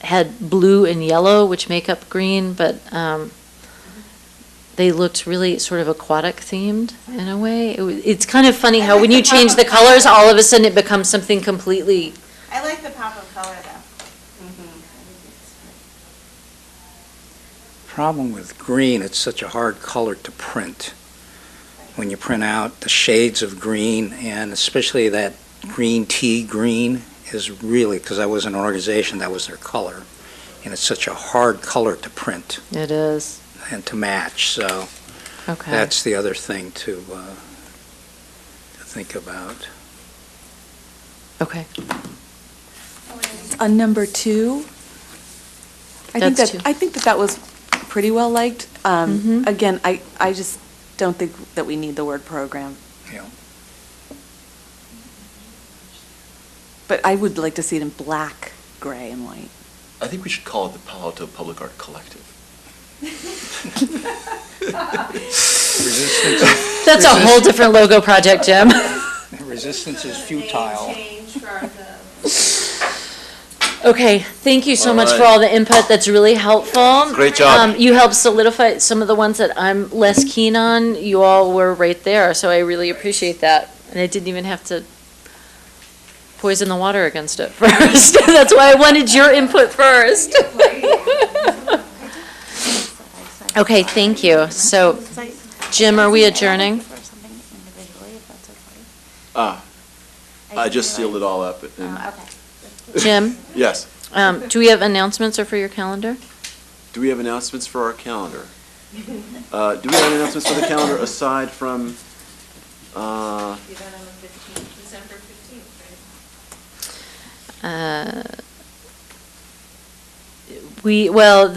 had blue and yellow, which make up green, but they looked really sort of aquatic themed in a way. It's kind of funny how when you change the colors, all of a sudden it becomes something completely. I like the pop of color, though. Problem with green, it's such a hard color to print. When you print out the shades of green, and especially that green tea green is really, because I was in an organization that was their color, and it's such a hard color to print It is. and to match, so Okay. that's the other thing to think about. Okay. On number 2, That's 2. I think that was pretty well liked. Mhm. Again, I just don't think that we need the word program. Yeah. But I would like to see it in black, gray, and white. I think we should call it the Palo Alto Public Art Collective. Resistance is, That's a whole different logo project, Jim. resistance is futile. Change for Okay, thank you so All much for right. all the input, that's really helpful. Great job. You helped solidify some of the ones that I'm less keen on, you all were right there, so I really appreciate that. And I didn't even have to poison the water against it first, that's why I wanted your input first. Okay, thank you, so, Jim, are we adjourning? I just sealed it all up. And, Jim, yes. do we have announcements or for your calendar? Do we have announcements for our calendar? Do we have announcements for the calendar aside from? You're done on the 15th, December 15th, right?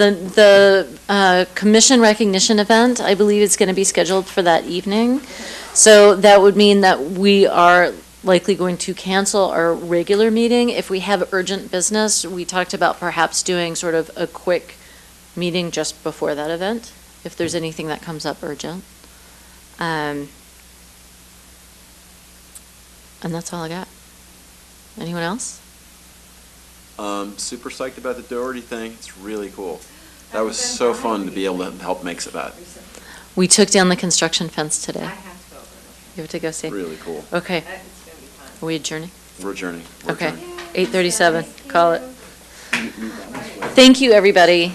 The commission recognition event, I believe is going to be scheduled for that evening. So that would mean that we are likely going to cancel our regular meeting. If we have urgent business, we talked about perhaps doing sort of a quick meeting just before that event, if there's anything that comes up urgent. And that's all I got. Anyone else? Super psyched about the Doherty thing. It's really cool. That was so fun to be able to help make that. We took down the construction fence today. I have to go over it. You have to go see. Really cool. Okay. It's gonna be fun. Are we adjourning? We're adjourning. We're Okay. adjourning. 8:37. Call it. Thank you, everybody.